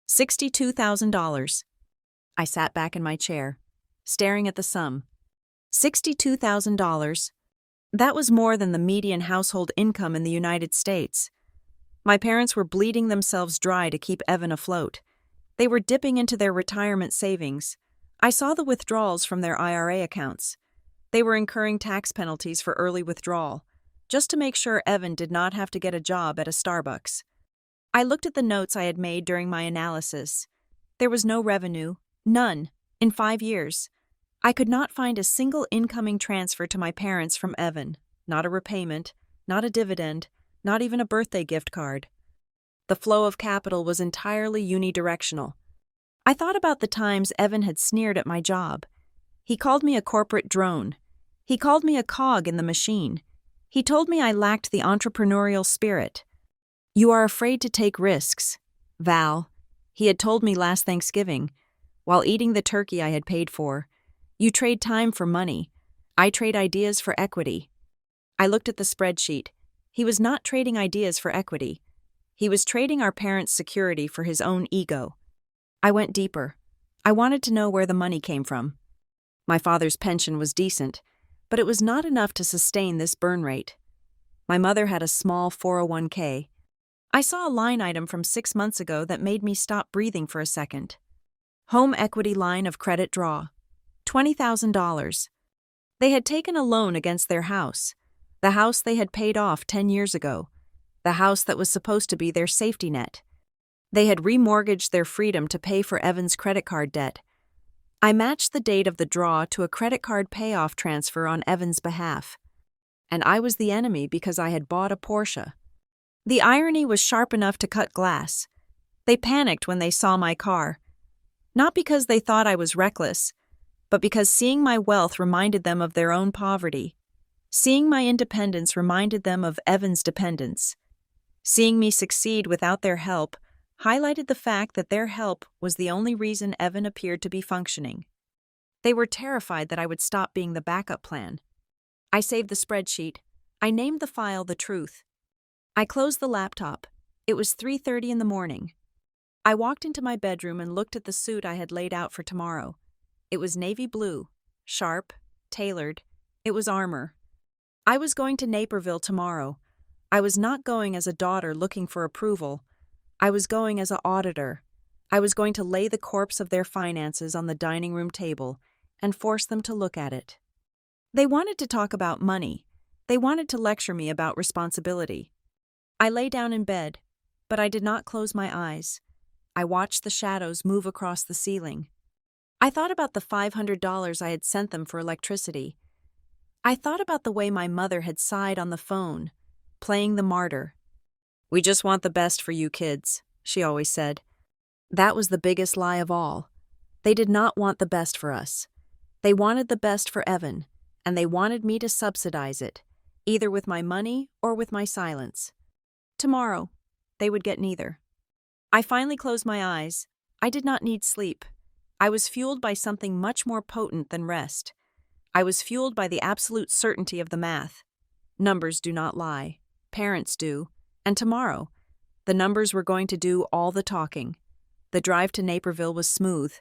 S1: $62,000. I sat back in my chair, staring at the sum. $62,000. That was more than the median household income in the United States. My parents were bleeding themselves dry to keep Evan afloat. They were dipping into their retirement savings. I saw the withdrawals from their IRA accounts. They were incurring tax penalties for early withdrawal, just to make sure Evan did not have to get a job at a Starbucks. I looked at the notes I had made during my analysis. There was no revenue, none, in 5 years. I could not find a single incoming transfer to my parents from Evan, not a repayment, not a dividend, not even a birthday gift card. The flow of capital was entirely unidirectional. I thought about the times Evan had sneered at my job. He called me a corporate drone. He called me a cog in the machine. He told me I lacked the entrepreneurial spirit. "You are afraid to take risks, Val," he had told me last Thanksgiving, while eating the turkey I had paid for. "You trade time for money. I trade ideas for equity." I looked at the spreadsheet. He was not trading ideas for equity. He was trading our parents' security for his own ego. I went deeper. I wanted to know where the money came from. My father's pension was decent, but it was not enough to sustain this burn rate. My mother had a small 401k. I saw a line item from 6 months ago that made me stop breathing for a second. Home equity line of credit draw. $20,000. They had taken a loan against their house, the house they had paid off 10 years ago, the house that was supposed to be their safety net. They had remortgaged their freedom to pay for Evan's credit card debt. I matched the date of the draw to a credit card payoff transfer on Evan's behalf. And I was the enemy because I had bought a Porsche. The irony was sharp enough to cut glass. They panicked when they saw my car. Not because they thought I was reckless, but because seeing my wealth reminded them of their own poverty. Seeing my independence reminded them of Evan's dependence. Seeing me succeed without their help highlighted the fact that their help was the only reason Evan appeared to be functioning. They were terrified that I would stop being the backup plan. I saved the spreadsheet. I named the file The Truth. I closed the laptop. It was 3:30 in the morning. I walked into my bedroom and looked at the suit I had laid out for tomorrow. It was navy blue, sharp, tailored. It was armor. I was going to Naperville tomorrow. I was not going as a daughter looking for approval. I was going as an auditor. I was going to lay the corpse of their finances on the dining room table and force them to look at it. They wanted to talk about money. They wanted to lecture me about responsibility. I lay down in bed, but I did not close my eyes. I watched the shadows move across the ceiling. I thought about the $500 I had sent them for electricity. I thought about the way my mother had sighed on the phone, playing the martyr. "We just want the best for you kids," she always said. That was the biggest lie of all. They did not want the best for us. They wanted the best for Evan, and they wanted me to subsidize it, either with my money or with my silence. Tomorrow, they would get neither. I finally closed my eyes. I did not need sleep. I was fueled by something much more potent than rest. I was fueled by the absolute certainty of the math. Numbers do not lie. Parents do. And tomorrow, the numbers were going to do all the talking. The drive to Naperville was smooth.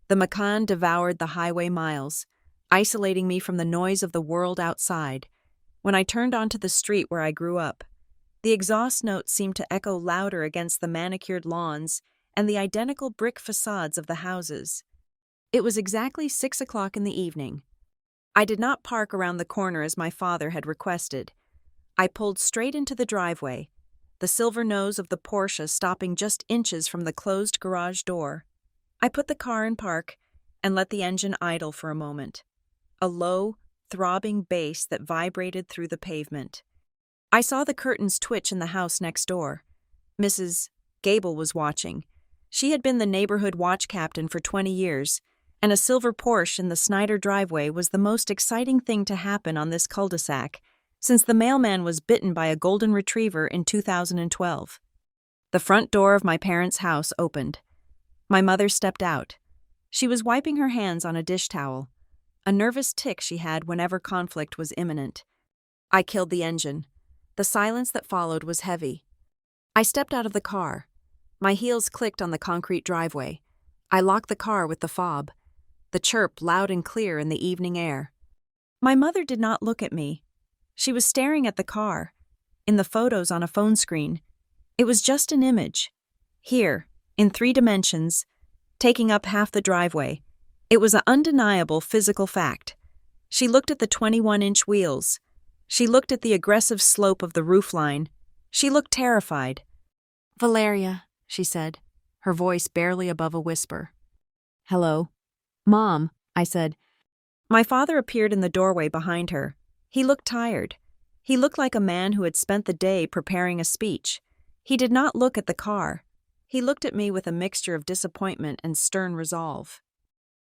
S1: The Macan devoured the highway miles, isolating me from the noise of the world outside. When I turned onto the street where I grew up, the exhaust notes seemed to echo louder against the manicured lawns and the identical brick facades of the houses. It was exactly 6 o'clock in the evening. I did not park around the corner as my father had requested. I pulled straight into the driveway, the silver nose of the Porsche stopping just inches from the closed garage door. I put the car in park and let the engine idle for a moment. A low, throbbing bass that vibrated through the pavement. I saw the curtains twitch in the house next door. Mrs. Gable was watching. She had been the neighborhood watch captain for 20 years, and a silver Porsche in the Snyder driveway was the most exciting thing to happen on this cul-de-sac since the mailman was bitten by a golden retriever in 2012. The front door of my parents' house opened. My mother stepped out. She was wiping her hands on a dish towel, a nervous tic she had whenever conflict was imminent. I killed the engine. The silence that followed was heavy. I stepped out of the car. My heels clicked on the concrete driveway. I locked the car with the fob. The chirp loud and clear in the evening air. My mother did not look at me. She was staring at the car, in the photos on a phone screen. It was just an image. Here, in 3 dimensions, taking up half the driveway. It was an undeniable physical fact. She looked at the 21-inch wheels. She looked at the aggressive slope of the roofline. She looked terrified. "Valeria," she said, her voice barely above a whisper. "Hello." "Mom," I said. My father appeared in the doorway behind her. He looked tired. He looked like a man who had spent the day preparing a speech. He did not look at the car. He looked at me with a mixture of disappointment and stern resolve.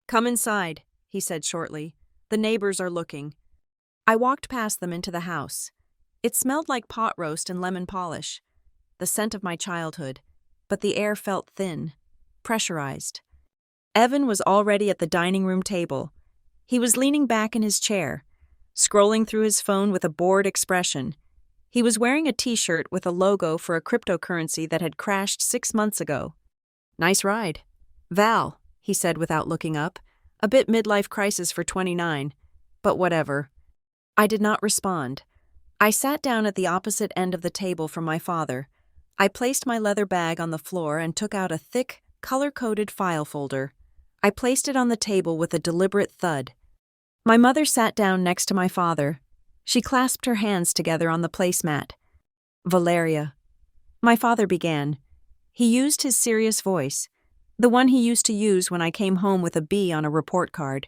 S1: "Come inside," he said shortly. "The neighbors are looking." I walked past them into the house. It smelled like pot roast and lemon polish, the scent of my childhood, but the air felt thin, pressurized. Evan was already at the dining room table. He was leaning back in his chair, scrolling through his phone with a bored expression. He was wearing a t-shirt with a logo for a cryptocurrency that had crashed 6 months ago. "Nice ride." "Val," he said without looking up, a bit midlife crisis for 29, but whatever. I did not respond. I sat down at the opposite end of the table from my father. I placed my leather bag on the floor and took out a thick, color-coded file folder. I placed it on the table with a deliberate thud. My mother sat down next to my father. She clasped her hands together on the placemat. "Valeria," my father began. He used his serious voice, the one he used to use when I came home with a B on a report card.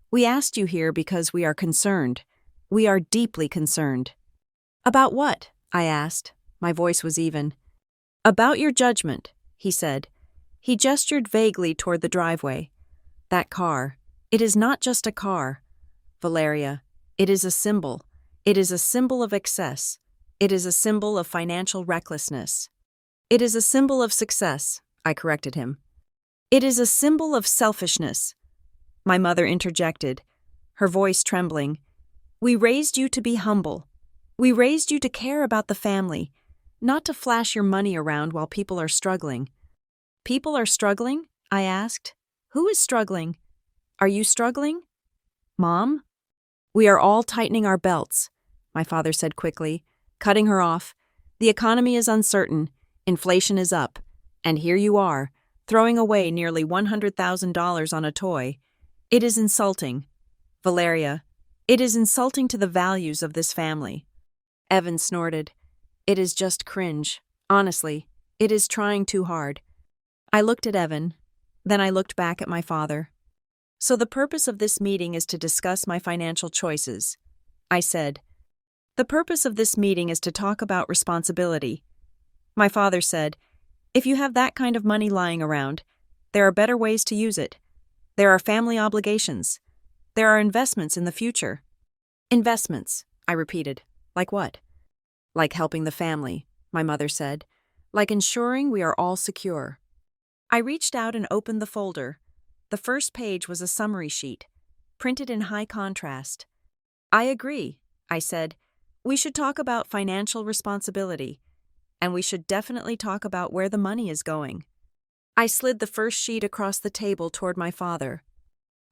S1: "We asked you here because we are concerned. We are deeply concerned." "About what?" I asked. My voice was even. "About your judgment," he said. He gestured vaguely toward the driveway. "That car. It is not just a car. Valeria, it is a symbol. It is a symbol of excess. It is a symbol of financial recklessness. It is a symbol of success," I corrected him. "It is a symbol of selfishness," my mother interjected, her voice trembling. "We raised you to be humble. We raised you to care about the family, not to flash your money around while people are struggling." "People are struggling?" I asked. "Who is struggling? Are you struggling? Mom?" "We are all tightening our belts," my father said quickly, cutting her off. "The economy is uncertain, inflation is up, and here you are, throwing away nearly $100,000 on a toy. It is insulting. Valeria, it is insulting to the values of this family." Evan snorted. "It is just cringe. Honestly, it is trying too hard." I looked at Evan, then I looked back at my father. "So the purpose of this meeting is to discuss my financial choices," I said. "The purpose of this meeting is to talk about responsibility." My father said, "If you have that kind of money lying around, there are better ways to use it. There are family obligations. There are investments in the future." "Investments," I repeated. "Like what?" "Like helping the family," my mother said. "Like ensuring we are all secure." I reached out and opened the folder. The first page was a summary sheet, printed in high contrast. "I agree," I said. "We should talk about financial responsibility, and we should definitely talk about where the money is going." I slid the first sheet across the table toward my father.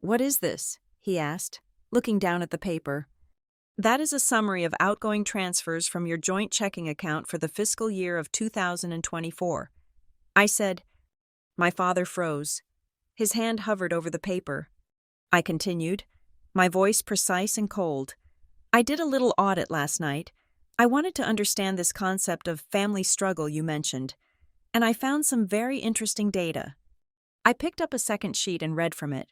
S1: "What is this?" he asked, looking down at the paper. "That is a summary of outgoing transfers from your joint checking account for the fiscal year of 2024. I said. My father froze. His hand hovered over the paper. I continued, my voice precise and cold. "I did a little audit last night. I wanted to understand this concept of family struggle you mentioned, and I found some very interesting data." I picked up a second sheet and read from it.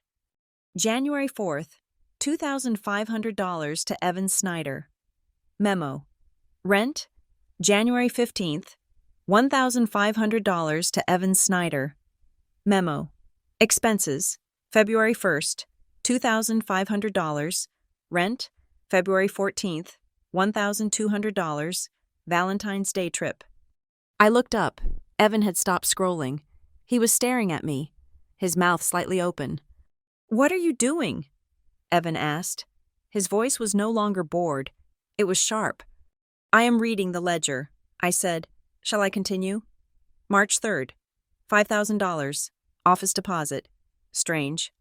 S1: January 4th, $2,500 to Evan Snyder. Memo. Rent, January 15th, $1,500 to Evan Snyder. Memo. Expenses, February 1st, $2,500. Rent, February 14th, $1,200. Valentine's Day trip. I looked up. Evan had stopped scrolling. He was staring at me, his mouth slightly open. "What are you doing?" Evan asked. His voice was no longer bored. It was sharp. "I am reading the ledger," I said. "Shall I continue?" March 3rd, $5,000. Office deposit. Strange.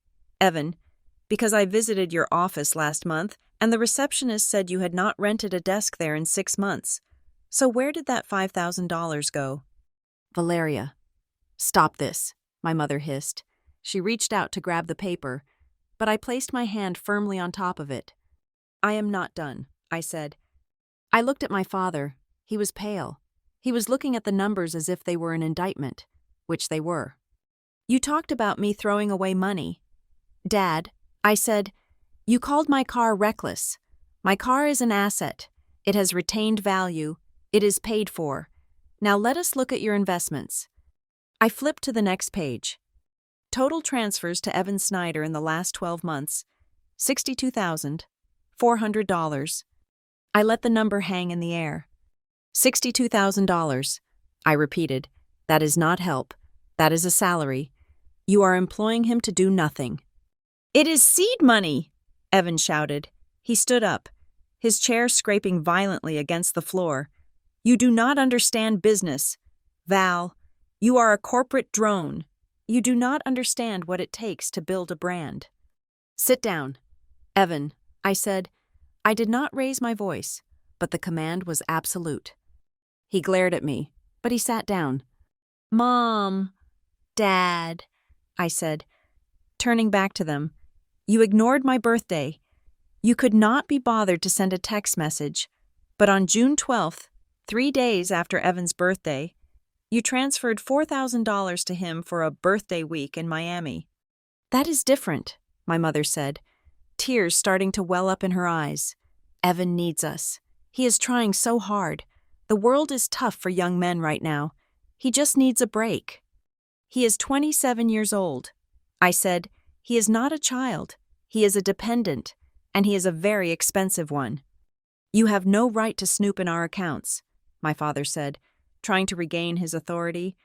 S1: Evan, because I visited your office last month And the receptionist said you had not rented a desk there in 6 months. So where did that $5,000 go? Valeria. Stop this, my mother hissed. She reached out to grab the paper, but I placed my hand firmly on top of it. I am not done, I said. I looked at my father. He was pale. He was looking at the numbers as if they were an indictment, which they were. You talked about me throwing away money. Dad, I said, you called my car reckless. My car is an asset. It has retained value. It is paid for. Now let us look at your investments. I flipped to the next page. Total transfers to Evan Snyder in the last 12 months, $62,400. I let the number hang in the air. $62,000. I repeated. That is not help. That is a salary. You are employing him to do nothing. It is seed money, Evan shouted. He stood up, his chair scraping violently against the floor. You do not understand business. Val, you are a corporate drone. You do not understand what it takes to build a brand. Sit down. Evan, I said. I did not raise my voice, but the command was absolute. He glared at me, but he sat down. Mom, Dad, I said, turning back to them. You ignored my birthday. You could not be bothered to send a text message, but on June 12th, 3 days after Evan's birthday, you transferred $4,000 to him for a birthday week in Miami. That is different, my mother said, tears starting to well up in her eyes. Evan needs us. He is trying so hard. The world is tough for young men right now. He just needs a break. He is 27 years old. I said, he is not a child. He is a dependent, and he is a very expensive one. You have no right to snoop in our accounts, my father said, trying to regain his authority.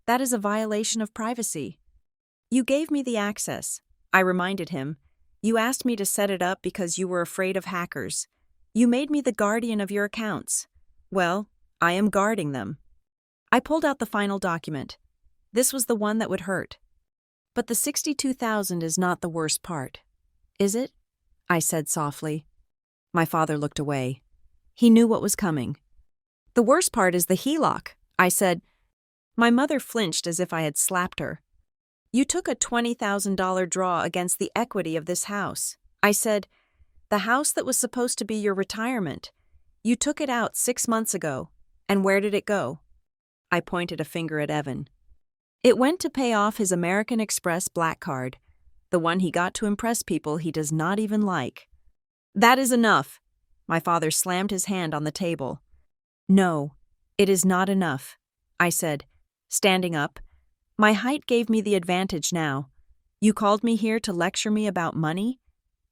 S1: That is a violation of privacy. You gave me the access, I reminded him. You asked me to set it up because you were afraid of hackers. You made me the guardian of your accounts. Well, I am guarding them. I pulled out the final document. This was the one that would hurt. But the $62,000 is not the worst part, is it? I said softly. My father looked away. He knew what was coming. The worst part is the HELOC, I said. My mother flinched as if I had slapped her. You took a $20,000 draw against the equity of this house. I said, the house that was supposed to be your retirement. You took it out 6 months ago. And where did it go? I pointed a finger at Evan. It went to pay off his American Express black card, the one he got to impress people he does not even like. That is enough. My father slammed his hand on the table. No, it is not enough, I said, standing up. My height gave me the advantage now. You called me here to lecture me about money?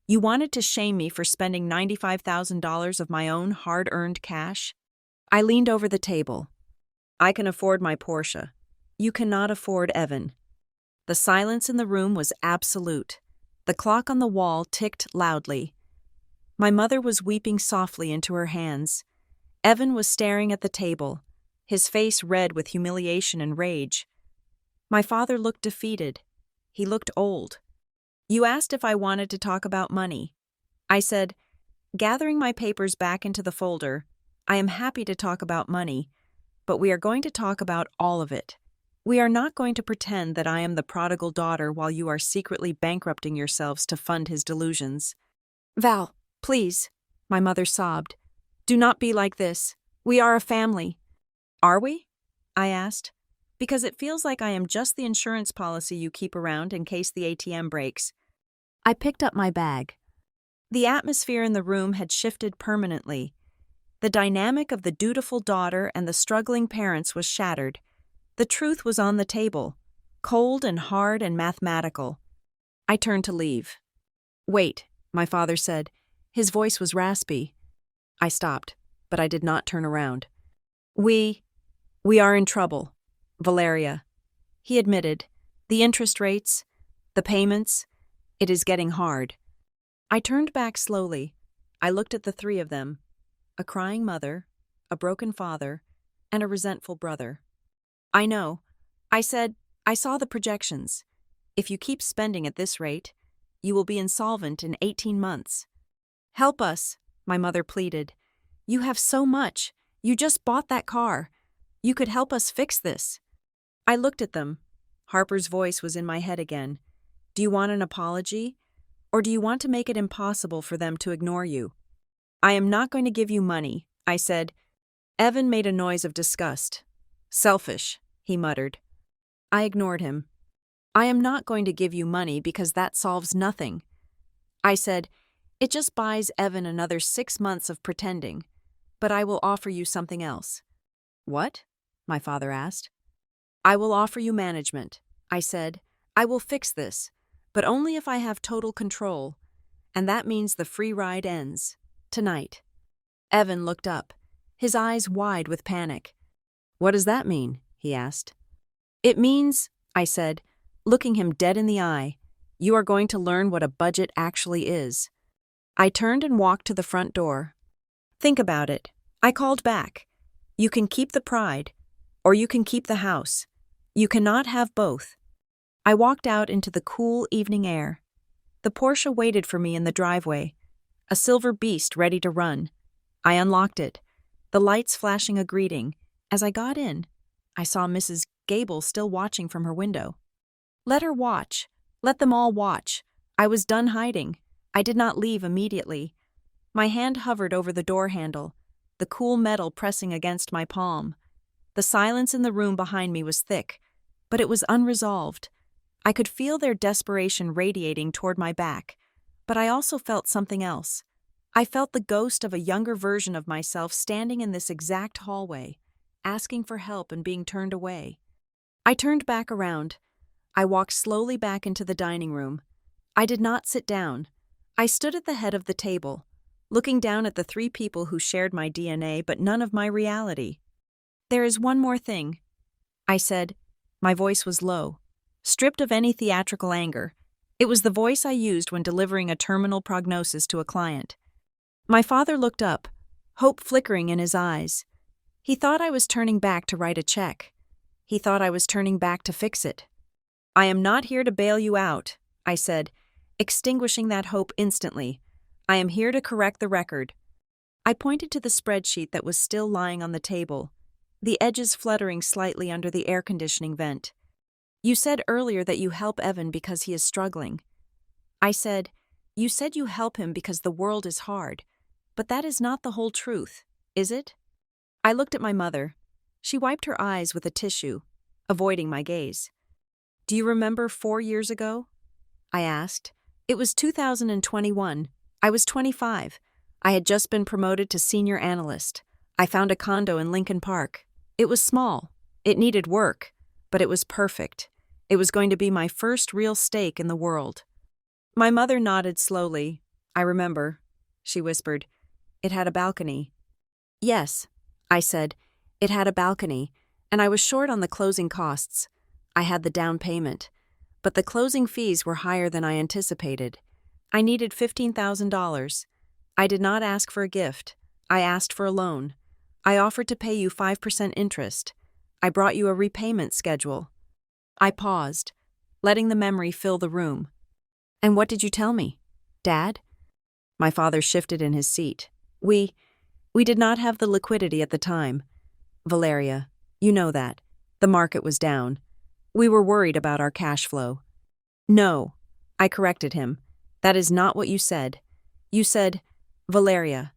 S1: You wanted to shame me for spending $95,000 of my own hard-earned cash? I leaned over the table. I can afford my Porsche. You cannot afford Evan. The silence in the room was absolute. The clock on the wall ticked loudly. My mother was weeping softly into her hands. Evan was staring at the table, his face red with humiliation and rage. My father looked defeated. He looked old. You asked if I wanted to talk about money. I said, gathering my papers back into the folder, I am happy to talk about money, but we are going to talk about all of it. We are not going to pretend that I am the prodigal daughter while you are secretly bankrupting yourselves to fund his delusions. Val, please, my mother sobbed. Do not be like this. We are a family. Are we? I asked. Because it feels like I am just the insurance policy you keep around in case the ATM breaks. I picked up my bag. The atmosphere in the room had shifted permanently. The dynamic of the dutiful daughter and the struggling parents was shattered. The truth was on the table, cold and hard and mathematical. I turned to leave. Wait, my father said. His voice was raspy. I stopped, but I did not turn around. We are in trouble, Valeria. He admitted. The interest rates, the payments, it is getting hard. I turned back slowly. I looked at the three of them. A crying mother, a broken father, and a resentful brother. I know. I said, I saw the projections. If you keep spending at this rate, you will be insolvent in 18 months. Help us, my mother pleaded. You have so much. You just bought that car. You could help us fix this. I looked at them. Harper's voice was in my head again. Do you want an apology? Or do you want to make it impossible for them to ignore you? I am not going to give you money, I said. Evan made a noise of disgust. Selfish, he muttered. I ignored him. I am not going to give you money because that solves nothing. I said, it just buys Evan another 6 months of pretending, but I will offer you something else. What? My father asked. I will offer you management, I said. I will fix this, but only if I have total control, and that means the free ride ends. Tonight. Evan looked up, his eyes wide with panic. What does that mean? He asked. It means, I said, looking him dead in the eye, you are going to learn what a budget actually is. I turned and walked to the front door. Think about it. I called back. You can keep the pride, or you can keep the house. You cannot have both. I walked out into the cool evening air. The Porsche waited for me in the driveway, a silver beast ready to run. I unlocked it, the lights flashing a greeting. As I got in, I saw Mrs. Gable still watching from her window. Let her watch. Let them all watch. I was done hiding. I did not leave immediately. My hand hovered over the door handle, the cool metal pressing against my palm. The silence in the room behind me was thick, but it was unresolved. I could feel their desperation radiating toward my back, but I also felt something else. I felt the ghost of a younger version of myself standing in this exact hallway, asking for help and being turned away. I turned back around. I walked slowly back into the dining room. I did not sit down. I stood at the head of the table, looking down at the 3 people who shared my DNA but none of my reality. There is one more thing, I said. My voice was low, stripped of any theatrical anger. It was the voice I used when delivering a terminal prognosis to a client. My father looked up, hope flickering in his eyes. He thought I was turning back to write a check. He thought I was turning back to fix it. I am not here to bail you out, I said, extinguishing that hope instantly. I am here to correct the record. I pointed to the spreadsheet that was still lying on the table, the edges fluttering slightly under the air conditioning vent. You said earlier that you help Evan because he is struggling. I said, you said you help him because the world is hard, but that is not the whole truth, is it? I looked at my mother. She wiped her eyes with a tissue, avoiding my gaze. Do you remember 4 years ago? I asked. It was 2021. I was 25. I had just been promoted to senior analyst. I found a condo in Lincoln Park. It was small. It needed work, but it was perfect. It was going to be my first real stake in the world. My mother nodded slowly. I remember, she whispered. It had a balcony. Yes, I said. It had a balcony, and I was short on the closing costs. I had the down payment, but the closing fees were higher than I anticipated. I needed $15,000. I did not ask for a gift. I asked for a loan. I offered to pay you 5% interest. I brought you a repayment schedule. I paused, letting the memory fill the room. And what did you tell me, Dad? My father shifted in his seat. We did not have the liquidity at the time. Valeria, you know that. The market was down. We were worried about our cash flow. No, I corrected him. That is not what you said. You said, Valeria,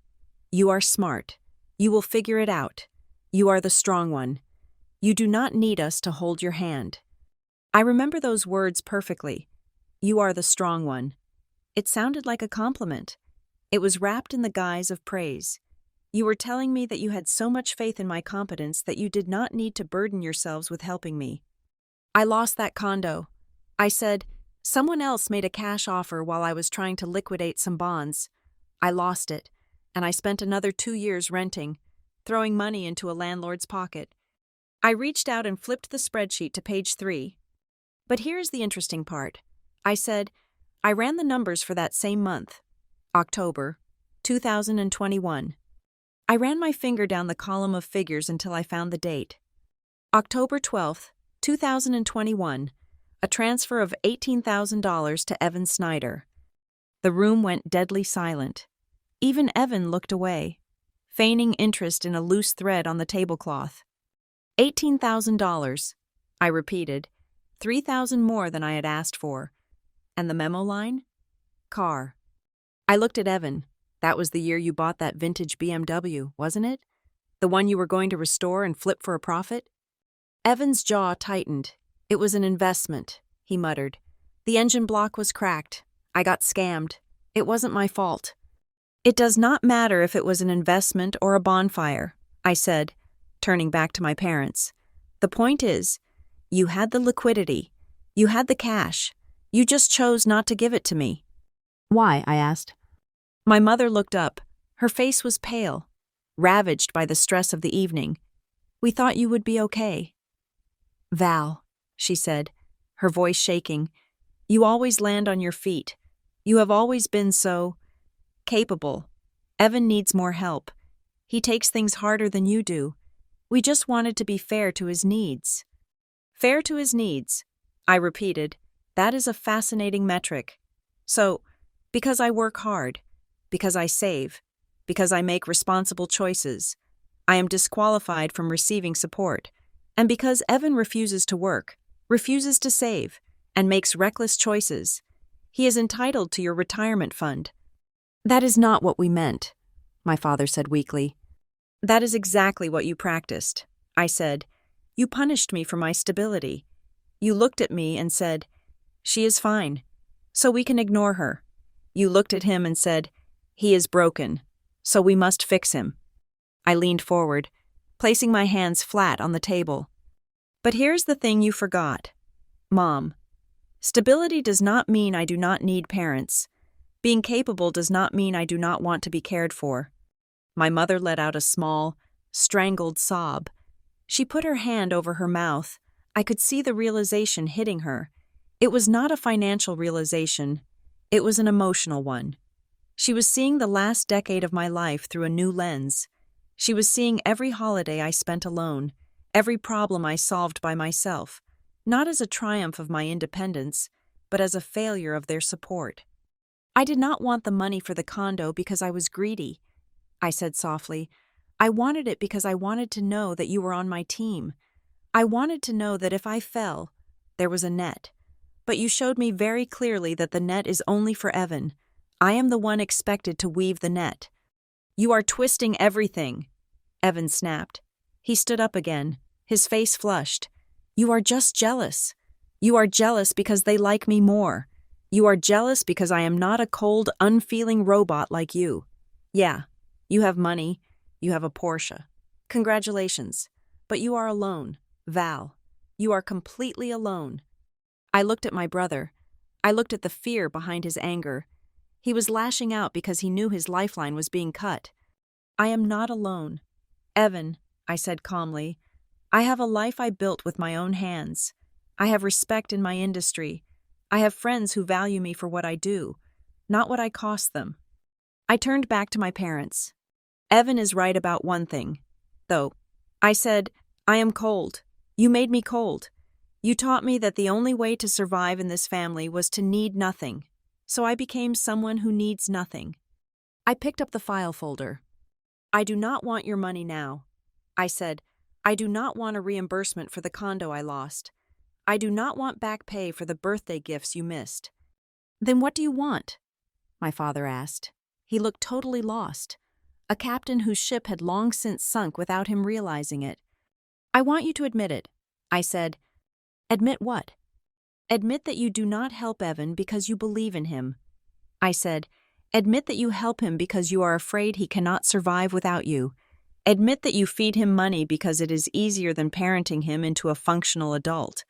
S1: you are smart. You will figure it out. You are the strong one. You do not need us to hold your hand. I remember those words perfectly. You are the strong one. It sounded like a compliment. It was wrapped in the guise of praise. You were telling me that you had so much faith in my competence that you did not need to burden yourselves with helping me. I lost that condo. I said, someone else made a cash offer while I was trying to liquidate some bonds. I lost it, and I spent another 2 years renting, throwing money into a landlord's pocket. I reached out and flipped the spreadsheet to page 3. But here's the interesting part. I said, I ran the numbers for that same month, October 2021. I ran my finger down the column of figures until I found the date. October 12th, 2021, a transfer of $18,000 to Evan Snyder. The room went deadly silent. Even Evan looked away, feigning interest in a loose thread on the tablecloth. $18,000, I repeated, 3,000 more than I had asked for. And the memo line? Car. I looked at Evan. That was the year you bought that vintage BMW, wasn't it? The one you were going to restore and flip for a profit? Evan's jaw tightened. It was an investment, he muttered. The engine block was cracked. I got scammed. It wasn't my fault. It does not matter if it was an investment or a bonfire, I said, turning back to my parents. The point is, you had the liquidity. You had the cash. You just chose not to give it to me. Why? I asked. My mother looked up. Her face was pale, ravaged by the stress of the evening. We thought you would be okay. Val, she said, her voice shaking, you always land on your feet. You have always been so capable. Evan needs more help. He takes things harder than you do. We just wanted to be fair to his needs. Fair to his needs, I repeated. That is a fascinating metric. So, because I work hard, because I save, because I make responsible choices, I am disqualified from receiving support. And because Evan refuses to work, refuses to save, and makes reckless choices, he is entitled to your retirement fund. That is not what we meant, my father said weakly. That is exactly what you practiced, I said. You punished me for my stability. You looked at me and said, she is fine, so we can ignore her. You looked at him and said, he is broken, so we must fix him. I leaned forward, placing my hands flat on the table. But here's the thing you forgot. Mom, stability does not mean I do not need parents. Being capable does not mean I do not want to be cared for. My mother let out a small, strangled sob. She put her hand over her mouth. I could see the realization hitting her. It was not a financial realization. It was an emotional one. She was seeing the last decade of my life through a new lens. She was seeing every holiday I spent alone, every problem I solved by myself, not as a triumph of my independence, but as a failure of their support. I did not want the money for the condo because I was greedy, I said softly. I wanted it because I wanted to know that you were on my team. I wanted to know that if I fell, there was a net. But you showed me very clearly that the net is only for Evan. I am the one expected to weave the net. You are twisting everything, Evan snapped. He stood up again, his face flushed. You are just jealous. You are jealous because they like me more. You are jealous because I am not a cold, unfeeling robot like you. Yeah, you have money. You have a Porsche. Congratulations. But you are alone, Val. You are completely alone. I looked at my brother. I looked at the fear behind his anger. He was lashing out because he knew his lifeline was being cut. I am not alone. Evan, I said calmly, I have a life I built with my own hands. I have respect in my industry. I have friends who value me for what I do, not what I cost them. I turned back to my parents. Evan is right about one thing, though. I said, I am cold. You made me cold. You taught me that the only way to survive in this family was to need nothing, so I became someone who needs nothing. I picked up the file folder. I do not want your money now. I said, I do not want a reimbursement for the condo I lost. I do not want back pay for the birthday gifts you missed. Then what do you want? My father asked. He looked totally lost, a captain whose ship had long since sunk without him realizing it. I want you to admit it, I said. Admit what? Admit that you do not help Evan because you believe in him. I said, admit that you help him because you are afraid he cannot survive without you. Admit that you feed him money because it is easier than parenting him into a functional adult.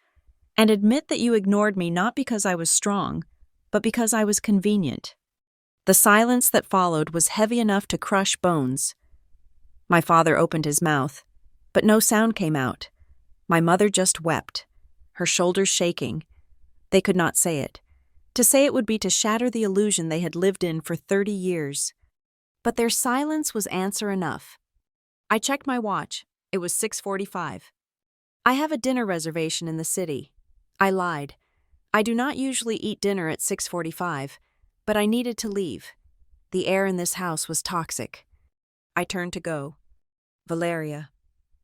S1: And admit that you ignored me not because I was strong, but because I was convenient. The silence that followed was heavy enough to crush bones. My father opened his mouth, but no sound came out. My mother just wept, her shoulders shaking. They could not say it. To say it would be to shatter the illusion they had lived in for 30 years. But their silence was answer enough. I checked my watch. It was 6:45. I have a dinner reservation in the city. I lied. I do not usually eat dinner at 6:45, but I needed to leave. The air in this house was toxic. I turned to go. "Valeria."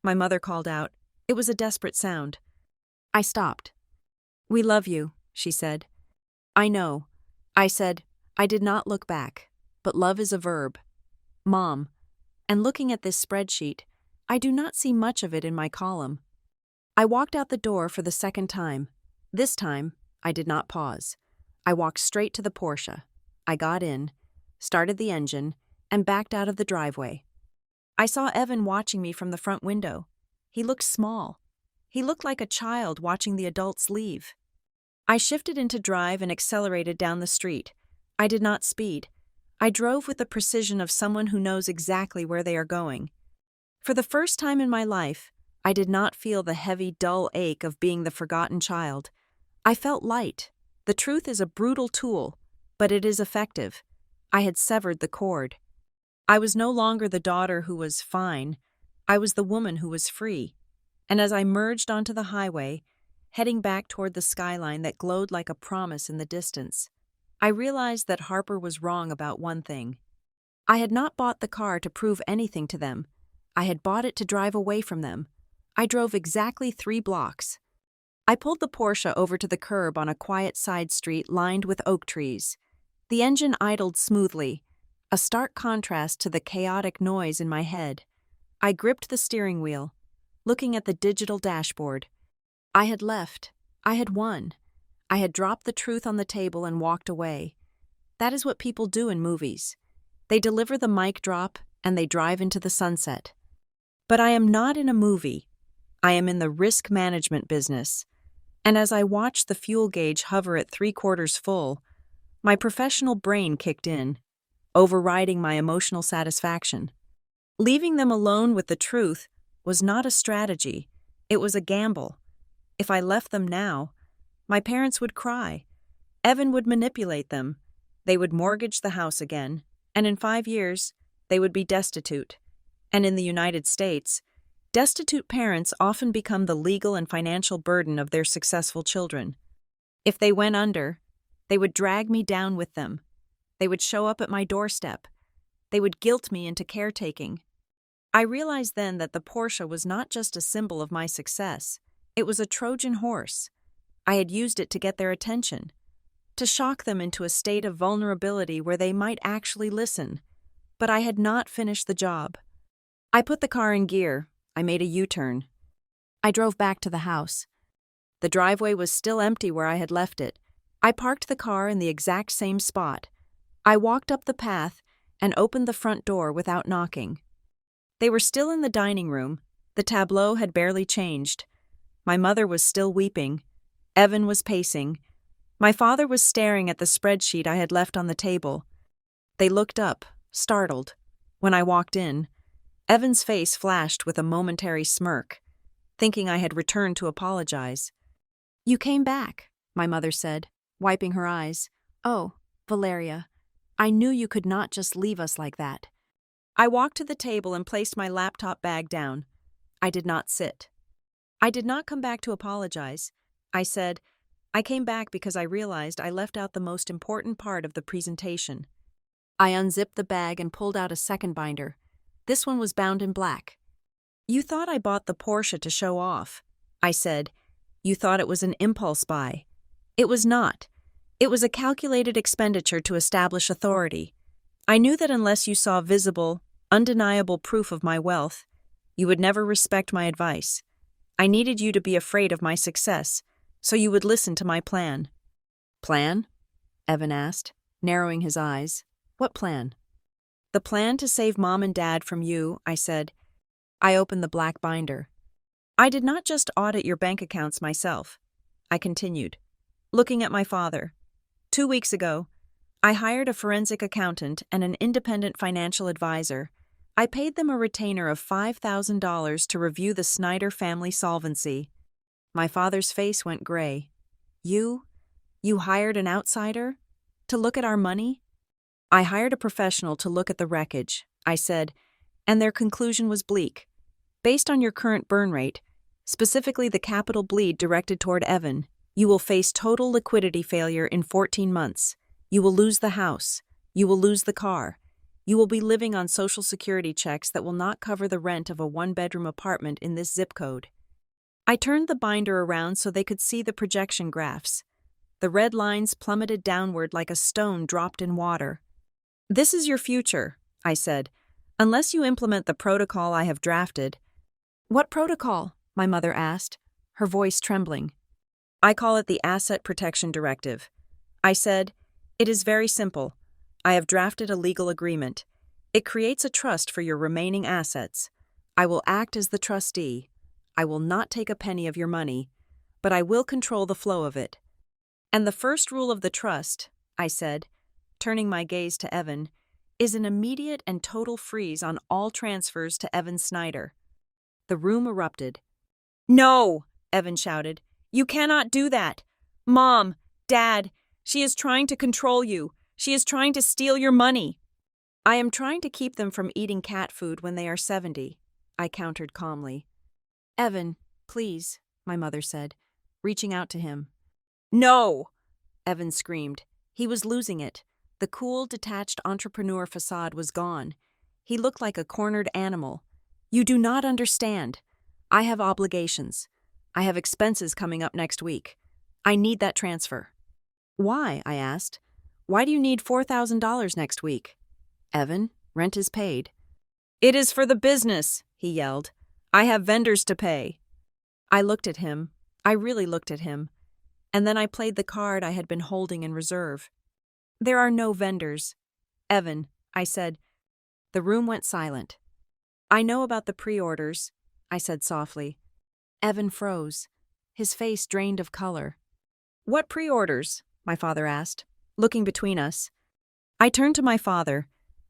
S1: My mother called out. It was a desperate sound. I stopped. "We love you," she said. "I know." I said. I did not look back. But love is a verb. "Mom." And looking at this spreadsheet, I do not see much of it in my column. I walked out the door for the second time. This time, I did not pause. I walked straight to the Porsche. I got in, started the engine, and backed out of the driveway. I saw Evan watching me from the front window. He looked small. He looked like a child watching the adults leave. I shifted into drive and accelerated down the street. I did not speed. I drove with the precision of someone who knows exactly where they are going. For the first time in my life, I did not feel the heavy, dull ache of being the forgotten child. I felt light. The truth is a brutal tool, but it is effective. I had severed the cord. I was no longer the daughter who was fine. I was the woman who was free. And as I merged onto the highway, heading back toward the skyline that glowed like a promise in the distance, I realized that Harper was wrong about one thing. I had not bought the car to prove anything to them. I had bought it to drive away from them. I drove exactly 3 blocks. I pulled the Porsche over to the curb on a quiet side street lined with oak trees. The engine idled smoothly, a stark contrast to the chaotic noise in my head. I gripped the steering wheel, looking at the digital dashboard. I had left. I had won. I had dropped the truth on the table and walked away. That is what people do in movies. They deliver the mic drop and they drive into the sunset. But I am not in a movie. I am in the risk management business. And as I watched the fuel gauge hover at 3/4 full, my professional brain kicked in, overriding my emotional satisfaction. Leaving them alone with the truth was not a strategy. It was a gamble. If I left them now, my parents would cry. Evan would manipulate them. They would mortgage the house again, and in 5 years, they would be destitute. And in the United States, destitute parents often become the legal and financial burden of their successful children. If they went under, they would drag me down with them. They would show up at my doorstep. They would guilt me into caretaking. I realized then that the Porsche was not just a symbol of my success. It was a Trojan horse. I had used it to get their attention, to shock them into a state of vulnerability where they might actually listen. But I had not finished the job. I put the car in gear. I made a U-turn. I drove back to the house. The driveway was still empty where I had left it. I parked the car in the exact same spot. I walked up the path and opened the front door without knocking. They were still in the dining room. The tableau had barely changed. My mother was still weeping. Evan was pacing. My father was staring at the spreadsheet I had left on the table. They looked up, startled. When I walked in, Evan's face flashed with a momentary smirk, thinking I had returned to apologize. "You came back," my mother said, wiping her eyes. "Oh, Valeria, I knew you could not just leave us like that." I walked to the table and placed my laptop bag down. I did not sit. I did not come back to apologize. I said, I came back because I realized I left out the most important part of the presentation. I unzipped the bag and pulled out a second binder. This one was bound in black. "You thought I bought the Porsche to show off," I said. "You thought it was an impulse buy. It was not. It was a calculated expenditure to establish authority. I knew that unless you saw visible, undeniable proof of my wealth, you would never respect my advice. I needed you to be afraid of my success, so you would listen to my plan." "Plan?" Evan asked, narrowing his eyes. "What plan?" "The plan to save Mom and Dad from you," I said. I opened the black binder. "I did not just audit your bank accounts myself," I continued, looking at my father. 2 weeks ago, I hired a forensic accountant and an independent financial advisor. I paid them a retainer of $5,000 to review the Snyder family solvency." My father's face went gray. You hired an outsider? To look at our money?" "I hired a professional to look at the wreckage," I said, "and their conclusion was bleak. Based on your current burn rate, specifically the capital bleed directed toward Evan, you will face total liquidity failure in 14 months. You will lose the house. You will lose the car. You will be living on Social Security checks that will not cover the rent of a one-bedroom apartment in this zip code. I turned the binder around so they could see the projection graphs. The red lines plummeted downward like a stone dropped in water. This is your future, I said, unless you implement the protocol I have drafted. What protocol? My mother asked, her voice trembling. I call it the Asset Protection Directive. I said, it is very simple. I have drafted a legal agreement. It creates a trust for your remaining assets. I will act as the trustee. I will not take a penny of your money, but I will control the flow of it. And the first rule of the trust, I said, turning my gaze to Evan, is an immediate and total freeze on all transfers to Evan Snyder. The room erupted. No, Evan shouted. You cannot do that. Mom, Dad, she is trying to control you. She is trying to steal your money. I am trying to keep them from eating cat food when they are 70, I countered calmly. Evan, please, my mother said, reaching out to him. No! Evan screamed. He was losing it. The cool, detached entrepreneur facade was gone. He looked like a cornered animal. You do not understand. I have obligations. I have expenses coming up next week. I need that transfer. Why? I asked. Why do you need $4,000 next week? Evan, rent is paid. It is for the business, he yelled. I have vendors to pay. I looked at him. I really looked at him. And then I played the card I had been holding in reserve. There are no vendors. Evan, I said. The room went silent. I know about the pre-orders, I said softly. Evan froze. His face drained of color. What pre-orders? My father asked, looking between us. I turned to my father.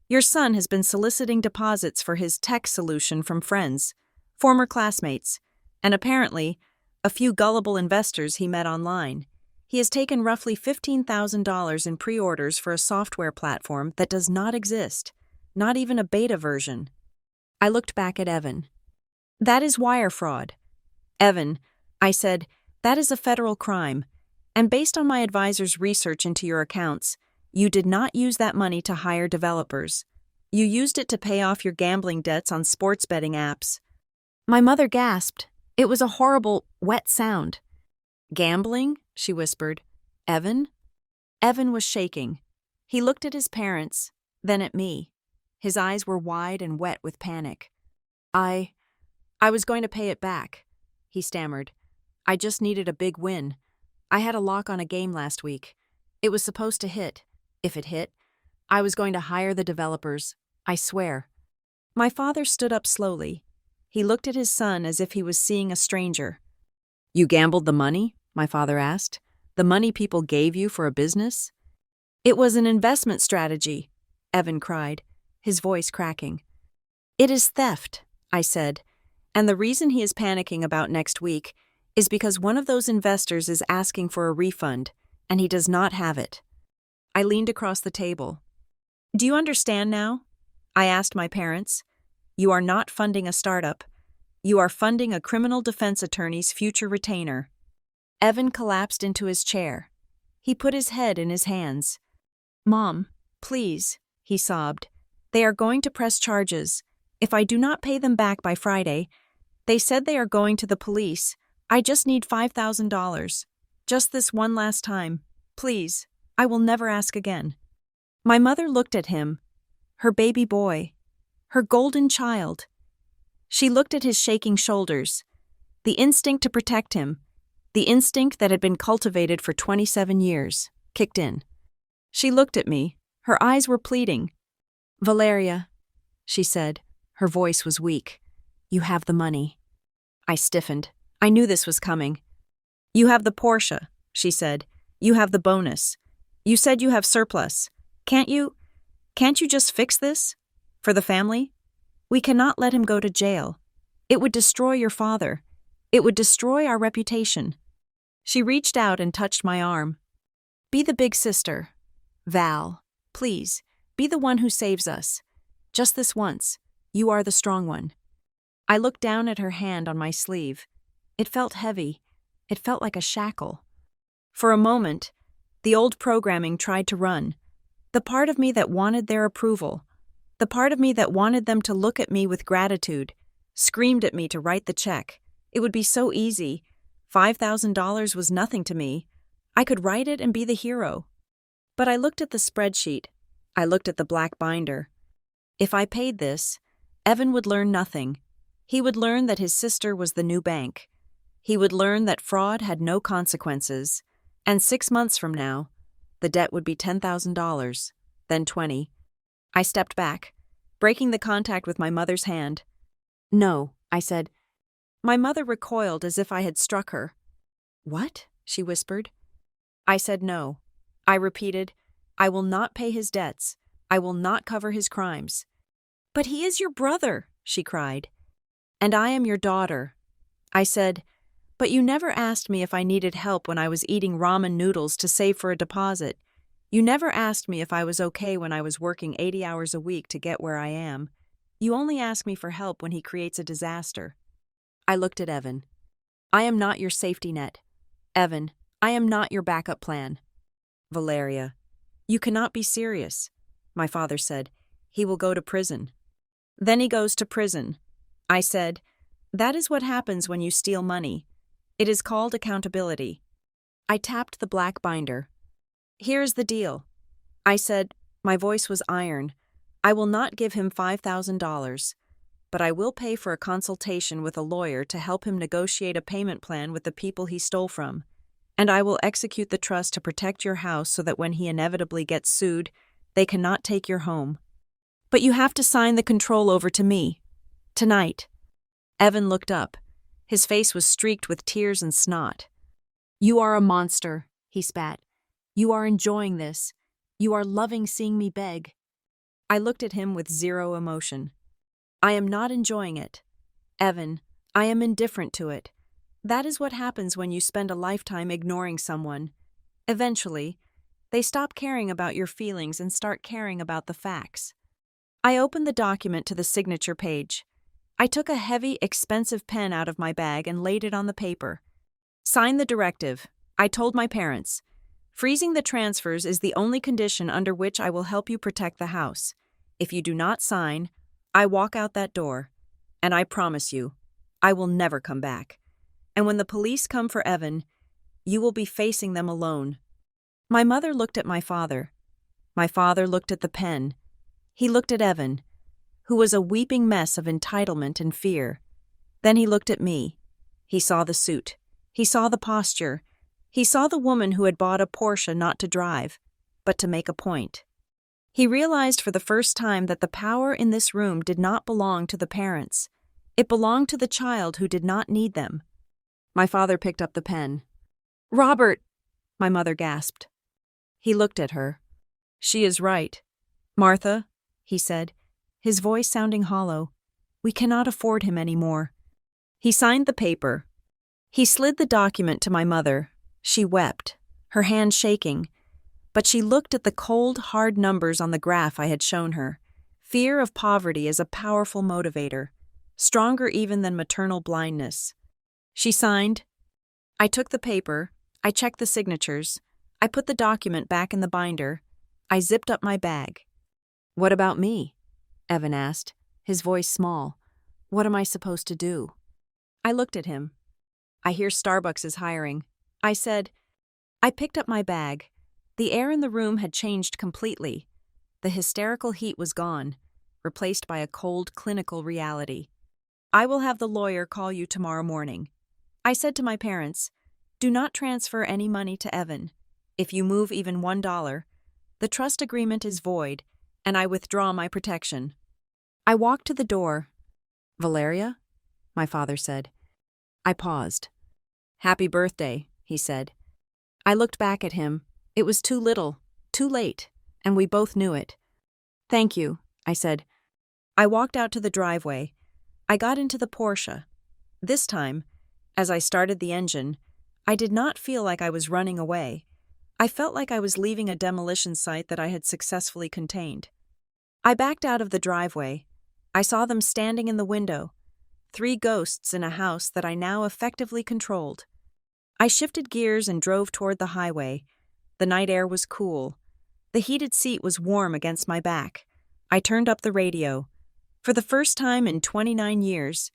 S1: Your son has been soliciting deposits for his tech solution from friends, former classmates, and apparently, a few gullible investors he met online. He has taken roughly $15,000 in pre-orders for a software platform that does not exist, not even a beta version. I looked back at Evan. That is wire fraud. Evan, I said, that is a federal crime, and based on my advisor's research into your accounts, you did not use that money to hire developers. You used it to pay off your gambling debts on sports betting apps. My mother gasped. It was a horrible, wet sound. Gambling? She whispered. Evan? Evan was shaking. He looked at his parents, then at me. His eyes were wide and wet with panic. I was going to pay it back, he stammered. I just needed a big win. I had a lock on a game last week. It was supposed to hit. If it hit, I was going to hire the developers. I swear. My father stood up slowly. He looked at his son as if he was seeing a stranger. You gambled the money? My father asked. The money people gave you for a business? It was an investment strategy, Evan cried, his voice cracking. It is theft, I said, and the reason he is panicking about next week is because one of those investors is asking for a refund, and he does not have it. I leaned across the table. Do you understand now? I asked my parents. You are not funding a startup. You are funding a criminal defense attorney's future retainer. Evan collapsed into his chair. He put his head in his hands. Mom, please, he sobbed. They are going to press charges. If I do not pay them back by Friday, they said they are going to the police. I just need $5,000. Just this one last time. Please, I will never ask again. My mother looked at him, her baby boy, her golden child. She looked at his shaking shoulders. The instinct to protect him, the instinct that had been cultivated for 27 years, kicked in. She looked at me. Her eyes were pleading. Valeria, she said. Her voice was weak. You have the money. I stiffened. I knew this was coming. You have the Porsche, she said. You have the bonus. You said you have surplus. Can't you just fix this? For the family? We cannot let him go to jail. It would destroy your father. It would destroy our reputation. She reached out and touched my arm. Be the big sister. Val, please, be the one who saves us. Just this once. You are the strong one. I looked down at her hand on my sleeve. It felt heavy. It felt like a shackle. For a moment, the old programming tried to run. The part of me that wanted their approval. The part of me that wanted them to look at me with gratitude, screamed at me to write the check. It would be so easy. $5,000 was nothing to me. I could write it and be the hero. But I looked at the spreadsheet. I looked at the black binder. If I paid this, Evan would learn nothing. He would learn that his sister was the new bank. He would learn that fraud had no consequences. And 6 months from now, the debt would be $10,000, then 20. I stepped back, breaking the contact with my mother's hand. "No," I said. My mother recoiled as if I had struck her. "What?" she whispered. I said no. I repeated, "I will not pay his debts. I will not cover his crimes." "But he is your brother," she cried. "And I am your daughter." I said, "But you never asked me if I needed help when I was eating ramen noodles to save for a deposit. You never asked me if I was okay when I was working 80 hours a week to get where I am. You only ask me for help when he creates a disaster." I looked at Evan. "I am not your safety net. Evan, I am not your backup plan." "Valeria, you cannot be serious," my father said. "He will go to prison." "Then he goes to prison." I said, "That is what happens when you steal money. It is called accountability." I tapped the black binder. "Here's the deal." I said, my voice was iron. "I will not give him $5,000, but I will pay for a consultation with a lawyer to help him negotiate a payment plan with the people he stole from. And I will execute the trust to protect your house so that when he inevitably gets sued, they cannot take your home. But you have to sign the control over to me. Tonight." Evan looked up. His face was streaked with tears and snot. "You are a monster," he spat. "You are enjoying this. You are loving seeing me beg." I looked at him with zero emotion. "I am not enjoying it. Evan, I am indifferent to it. That is what happens when you spend a lifetime ignoring someone. Eventually, they stop caring about your feelings and start caring about the facts." I opened the document to the signature page. I took a heavy, expensive pen out of my bag and laid it on the paper. "Sign the directive," I told my parents. "Freezing the transfers is the only condition under which I will help you protect the house. If you do not sign, I walk out that door. And I promise you, I will never come back. And when the police come for Evan, you will be facing them alone." My mother looked at my father. My father looked at the pen. He looked at Evan, who was a weeping mess of entitlement and fear. Then he looked at me. He saw the suit. He saw the posture. He saw the woman who had bought a Porsche not to drive, but to make a point. He realized for the first time that the power in this room did not belong to the parents. It belonged to the child who did not need them. My father picked up the pen. "Robert!" my mother gasped. He looked at her. "She is right. Martha," he said, his voice sounding hollow, "we cannot afford him anymore." He signed the paper. He slid the document to my mother. She wept, her hand shaking, but she looked at the cold, hard numbers on the graph I had shown her. Fear of poverty is a powerful motivator, stronger even than maternal blindness. She signed. I took the paper. I checked the signatures. I put the document back in the binder. I zipped up my bag. "What about me?" Evan asked, his voice small. "What am I supposed to do?" I looked at him. "I hear Starbucks is hiring." I said. I picked up my bag. The air in the room had changed completely. The hysterical heat was gone, replaced by a cold, clinical reality. "I will have the lawyer call you tomorrow morning." I said to my parents, "Do not transfer any money to Evan. If you move even $1, the trust agreement is void, and I withdraw my protection." I walked to the door. "Valeria?" my father said. I paused. "Happy birthday," he said. I looked back at him. It was too little, too late, and we both knew it. "Thank you," I said. I walked out to the driveway. I got into the Porsche. This time, as I started the engine, I did not feel like I was running away. I felt like I was leaving a demolition site that I had successfully contained. I backed out of the driveway. I saw them standing in the window, 3 ghosts in a house that I now effectively controlled. I shifted gears and drove toward the highway. The night air was cool. The heated seat was warm against my back. I turned up the radio. For the first time in 29 years,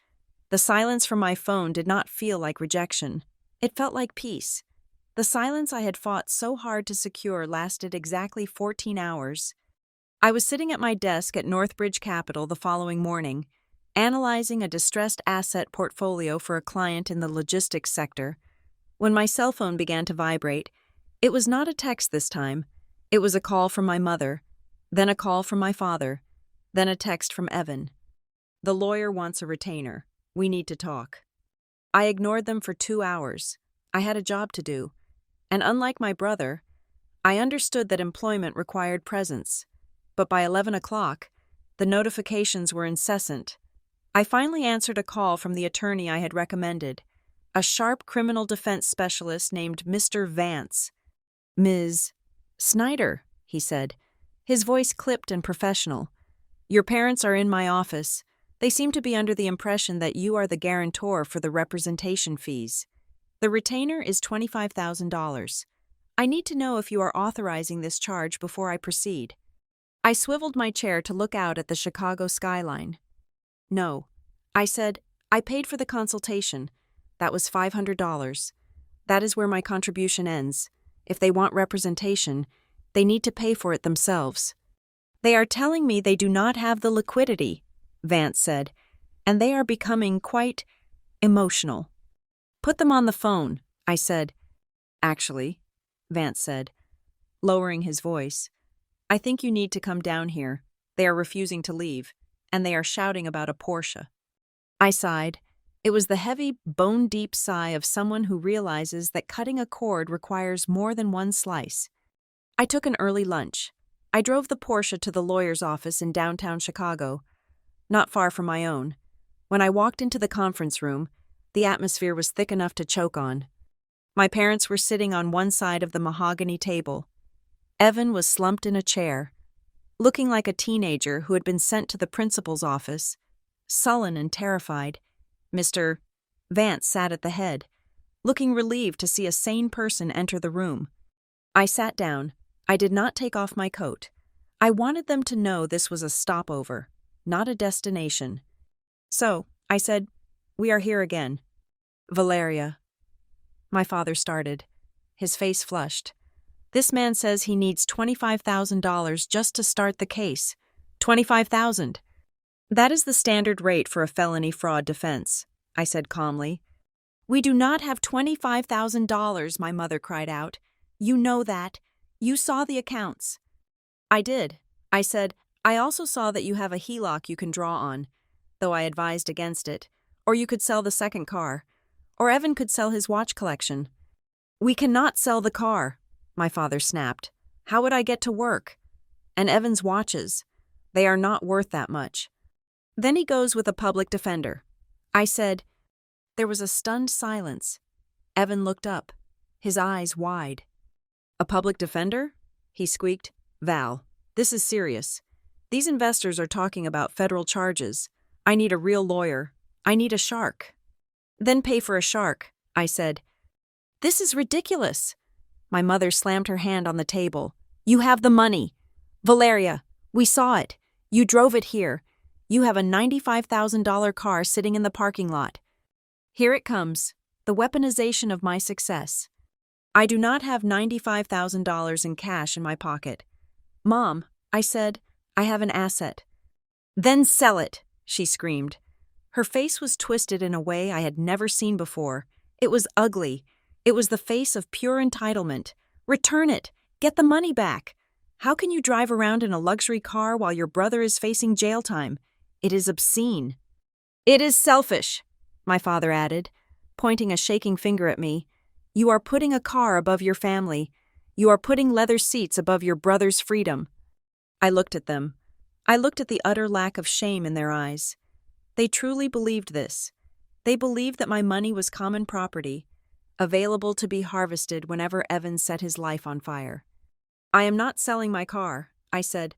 S1: the silence from my phone did not feel like rejection. It felt like peace. The silence I had fought so hard to secure lasted exactly 14 hours. I was sitting at my desk at Northbridge Capital the following morning, analyzing a distressed asset portfolio for a client in the logistics sector, when my cell phone began to vibrate. It was not a text this time. It was a call from my mother, then a call from my father, then a text from Evan. "The lawyer wants a retainer. We need to talk." I ignored them for 2 hours. I had a job to do, and unlike my brother, I understood that employment required presence. But by 11 o'clock, the notifications were incessant. I finally answered a call from the attorney I had recommended, a sharp criminal defense specialist named Mr. Vance. "Ms. Snyder," he said, his voice clipped and professional. "Your parents are in my office. They seem to be under the impression that you are the guarantor for the representation fees. The retainer is $25,000. I need to know if you are authorizing this charge before I proceed." I swiveled my chair to look out at the Chicago skyline. "No," I said. "I paid for the consultation. That was $500. That is where my contribution ends. If they want representation, they need to pay for it themselves." "They are telling me they do not have the liquidity," Vance said, "and they are becoming quite emotional." "Put them on the phone," I said. "Actually," Vance said, lowering his voice, "I think you need to come down here. They are refusing to leave, and they are shouting about a Porsche." I sighed. It was the heavy, bone-deep sigh of someone who realizes that cutting a cord requires more than one slice. I took an early lunch. I drove the Porsche to the lawyer's office in downtown Chicago, not far from my own. When I walked into the conference room, the atmosphere was thick enough to choke on. My parents were sitting on one side of the mahogany table. Evan was slumped in a chair, looking like a teenager who had been sent to the principal's office, sullen and terrified. Mr. Vance sat at the head, looking relieved to see a sane person enter the room. I sat down. I did not take off my coat. I wanted them to know this was a stopover, not a destination. "So," I said, "we are here again." "Valeria." My father started. His face flushed. "This man says he needs $25,000 just to start the case. $25,000. That is the standard rate for a felony fraud defense," I said calmly. "We do not have $25,000, my mother cried out. "You know that. You saw the accounts." "I did," I said. "I also saw that you have a HELOC you can draw on, though I advised against it. Or you could sell the second car. Or Evan could sell his watch collection." "We cannot sell the car," my father snapped. "How would I get to work? And Evan's watches. They are not worth that much. Then he goes with a public defender." I said. There was a stunned silence. Evan looked up, his eyes wide. "A public defender?" he squeaked. "Val, this is serious. These investors are talking about federal charges. I need a real lawyer. I need a shark." "Then pay for a shark," I said. "This is ridiculous." My mother slammed her hand on the table. "You have the money. Valeria, we saw it. You drove it here. You have a $95,000 car sitting in the parking lot. Here it comes, the weaponization of my success. I do not have $95,000 in cash in my pocket. Mom," I said, "I have an asset." "Then sell it," she screamed. Her face was twisted in a way I had never seen before. It was ugly. It was the face of pure entitlement. "Return it. Get the money back. How can you drive around in a luxury car while your brother is facing jail time? It is obscene." "It is selfish," my father added, pointing a shaking finger at me. "You are putting a car above your family. You are putting leather seats above your brother's freedom." I looked at them. I looked at the utter lack of shame in their eyes. They truly believed this. They believed that my money was common property, available to be harvested whenever Evan set his life on fire. "I am not selling my car," I said.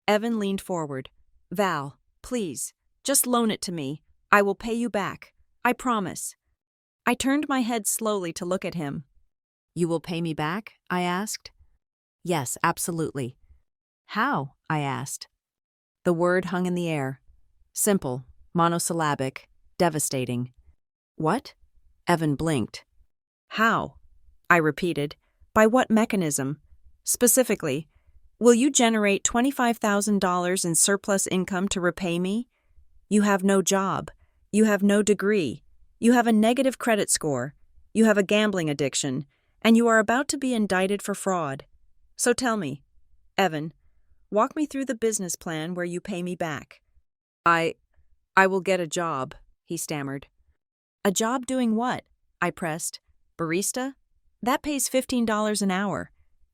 S1: Evan leaned forward. "Val, please, just loan it to me. I will pay you back. I promise." I turned my head slowly to look at him. "You will pay me back?" I asked. Yes, absolutely. How? I asked. The word hung in the air. Simple, monosyllabic, devastating. What? Evan blinked. How? I repeated. By what mechanism? Specifically, will you generate $25,000 in surplus income to repay me? You have no job. You have no degree. You have a negative credit score. You have a gambling addiction. And you are about to be indicted for fraud. So tell me, Evan, walk me through the business plan where you pay me back. I will get a job, he stammered. A job doing what? I pressed. Barista? That pays $15 an hour.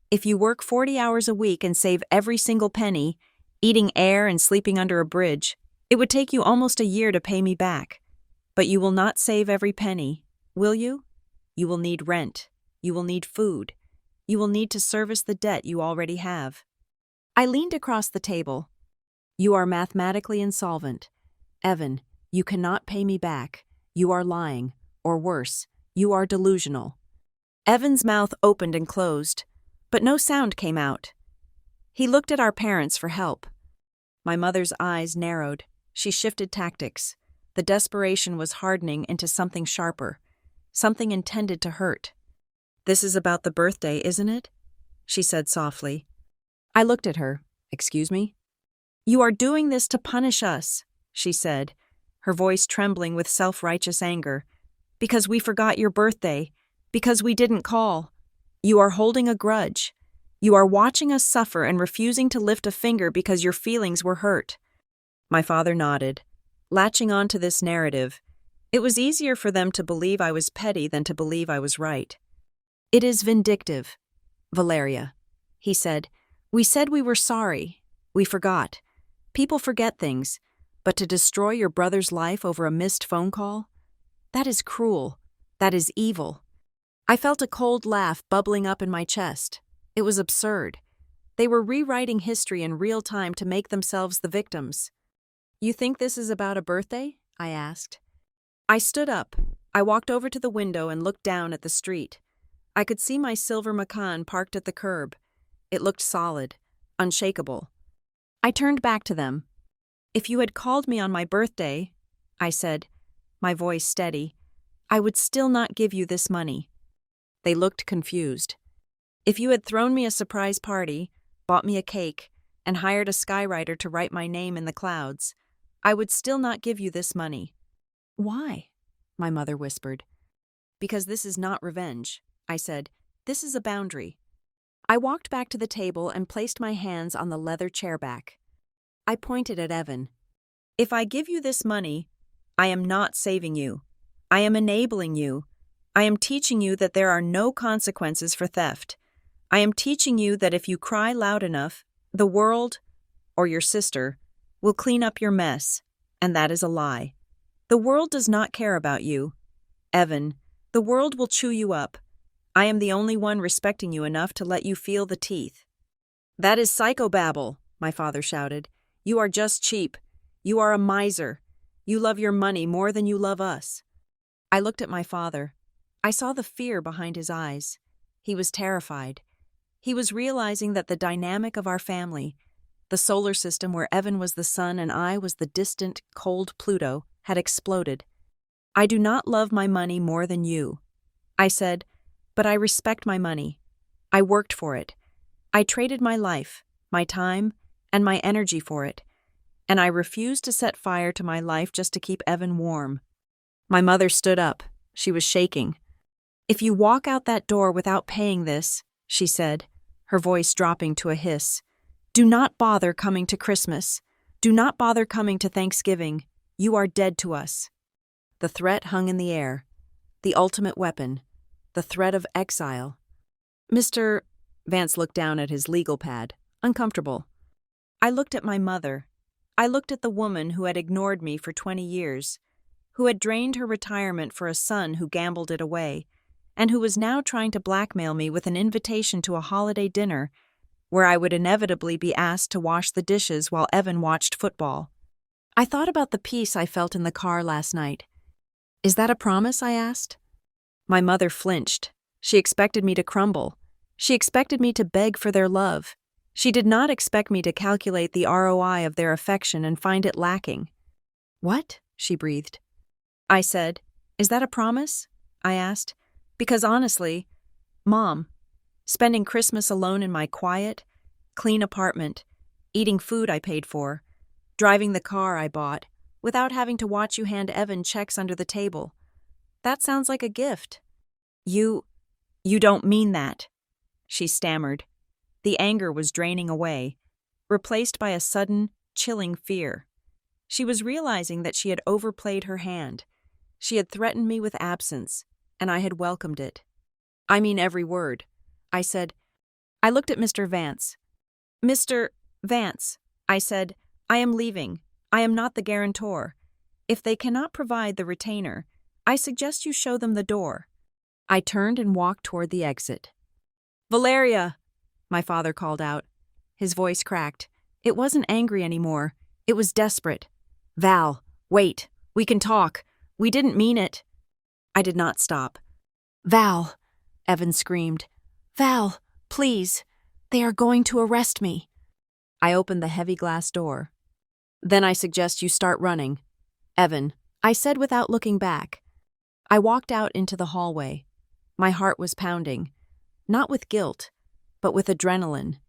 S1: If you work 40 hours a week and save every single penny, eating air and sleeping under a bridge, it would take you almost a year to pay me back. But you will not save every penny, will you? You will need rent. You will need food. You will need to service the debt you already have. I leaned across the table. You are mathematically insolvent. Evan, you cannot pay me back. You are lying, or worse, you are delusional. Evan's mouth opened and closed, but no sound came out. He looked at our parents for help. My mother's eyes narrowed. She shifted tactics. The desperation was hardening into something sharper, something intended to hurt. This is about the birthday, isn't it? She said softly. I looked at her. Excuse me? You are doing this to punish us, she said, her voice trembling with self-righteous anger. Because we forgot your birthday. Because we didn't call. You are holding a grudge. You are watching us suffer and refusing to lift a finger because your feelings were hurt. My father nodded, latching on to this narrative. It was easier for them to believe I was petty than to believe I was right. It is vindictive, Valeria, he said. We said we were sorry. We forgot. People forget things, but to destroy your brother's life over a missed phone call? That is cruel. That is evil. I felt a cold laugh bubbling up in my chest. It was absurd. They were rewriting history in real time to make themselves the victims. You think this is about a birthday? I asked. I stood up. I walked over to the window and looked down at the street. I could see my silver Macan parked at the curb. It looked solid, unshakable. I turned back to them. If you had called me on my birthday, I said, my voice steady, I would still not give you this money. They looked confused. If you had thrown me a surprise party, bought me a cake, and hired a skywriter to write my name in the clouds, I would still not give you this money. Why? My mother whispered. Because this is not revenge, I said. This is a boundary. I walked back to the table and placed my hands on the leather chairback. I pointed at Evan. If I give you this money, I am not saving you. I am enabling you. I am teaching you that there are no consequences for theft. I am teaching you that if you cry loud enough, the world, or your sister, will clean up your mess, and that is a lie. The world does not care about you. Evan, the world will chew you up. I am the only one respecting you enough to let you feel the teeth. That is psychobabble, my father shouted. You are just cheap. You are a miser. You love your money more than you love us. I looked at my father. I saw the fear behind his eyes. He was terrified. He was realizing that the dynamic of our family, the solar system where Evan was the sun and I was the distant, cold Pluto, had exploded. I do not love my money more than you. I said, but I respect my money. I worked for it. I traded my life, my time, and my energy for it. And I refused to set fire to my life just to keep Evan warm. My mother stood up. She was shaking. If you walk out that door without paying this, she said, her voice dropping to a hiss, do not bother coming to Christmas. Do not bother coming to Thanksgiving. You are dead to us. The threat hung in the air. The ultimate weapon. The threat of exile. Mr. Vance looked down at his legal pad, uncomfortable. I looked at my mother. I looked at the woman who had ignored me for 20 years, who had drained her retirement for a son who gambled it away, and who was now trying to blackmail me with an invitation to a holiday dinner where I would inevitably be asked to wash the dishes while Evan watched football. I thought about the peace I felt in the car last night. Is that a promise? I asked. My mother flinched. She expected me to crumble. She expected me to beg for their love. She did not expect me to calculate the ROI of their affection and find it lacking. "What?" she breathed. I said, "Is that a promise?" I asked. Because honestly, Mom, spending Christmas alone in my quiet, clean apartment, eating food I paid for, driving the car I bought, without having to watch you hand Evan checks under the table. That sounds like a gift. You don't mean that," she stammered. The anger was draining away, replaced by a sudden, chilling fear. She was realizing that she had overplayed her hand. She had threatened me with absence, and I had welcomed it. "I mean every word," I said. I looked at Mr. Vance. "Mr. Vance," I said, "I am leaving. I am not the guarantor. If they cannot provide the retainer, I suggest you show them the door." I turned and walked toward the exit. "Valeria!" my father called out. His voice cracked. It wasn't angry anymore. It was desperate. "Val, wait. We can talk. We didn't mean it." I did not stop. "Val," Evan screamed. "Val, please. They are going to arrest me." I opened the heavy glass door. "Then I suggest you start running." "Evan," I said without looking back. I walked out into the hallway. My heart was pounding. Not with guilt, but with adrenaline.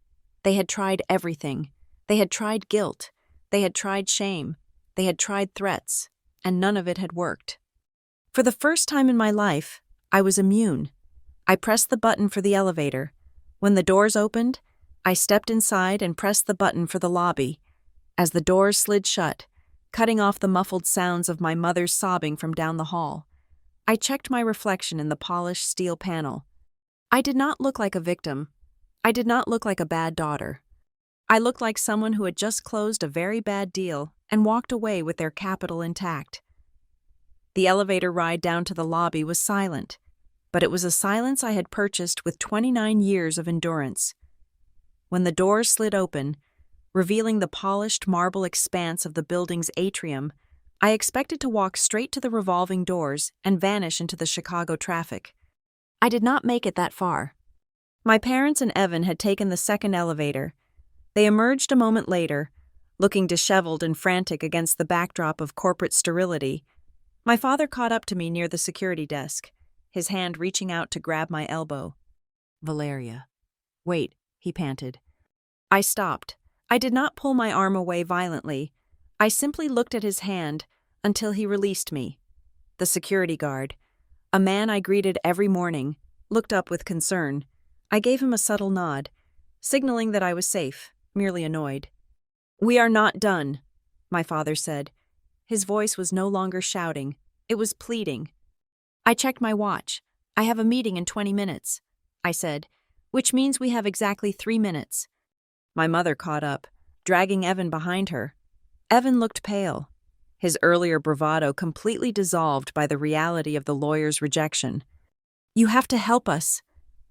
S1: They had tried everything. They had tried guilt. They had tried shame. They had tried threats, and none of it had worked. For the first time in my life, I was immune. I pressed the button for the elevator. When the doors opened, I stepped inside and pressed the button for the lobby. As the doors slid shut, cutting off the muffled sounds of my mother's sobbing from down the hall, I checked my reflection in the polished steel panel. I did not look like a victim. I did not look like a bad daughter. I looked like someone who had just closed a very bad deal and walked away with their capital intact. The elevator ride down to the lobby was silent, but it was a silence I had purchased with 29 years of endurance. When the doors slid open, revealing the polished marble expanse of the building's atrium, I expected to walk straight to the revolving doors and vanish into the Chicago traffic. I did not make it that far. My parents and Evan had taken the second elevator. They emerged a moment later, looking disheveled and frantic against the backdrop of corporate sterility. My father caught up to me near the security desk, his hand reaching out to grab my elbow. "Valeria." "Wait," he panted. I stopped. I did not pull my arm away violently. I simply looked at his hand until he released me. The security guard, a man I greeted every morning, looked up with concern. I gave him a subtle nod, signaling that I was safe, merely annoyed. "We are not done," my father said. His voice was no longer shouting. It was pleading. I checked my watch. "I have a meeting in 20 minutes, I said, "which means we have exactly 3 minutes. My mother caught up, dragging Evan behind her. Evan looked pale, his earlier bravado completely dissolved by the reality of the lawyer's rejection. "You have to help us,"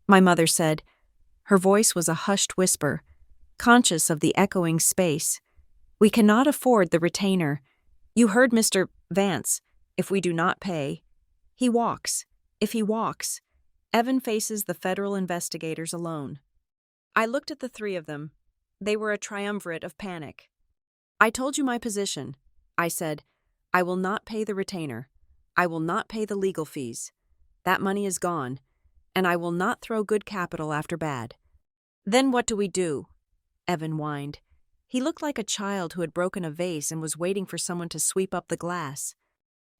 S1: my mother said. Her voice was a hushed whisper, conscious of the echoing space. "We cannot afford the retainer. You heard Mr. Vance. If we do not pay, he walks. If he walks, Evan faces the federal investigators alone." I looked at the three of them. They were a triumvirate of panic. "I told you my position," I said. "I will not pay the retainer. I will not pay the legal fees. That money is gone, and I will not throw good capital after bad." "Then what do we do?" Evan whined. He looked like a child who had broken a vase and was waiting for someone to sweep up the glass.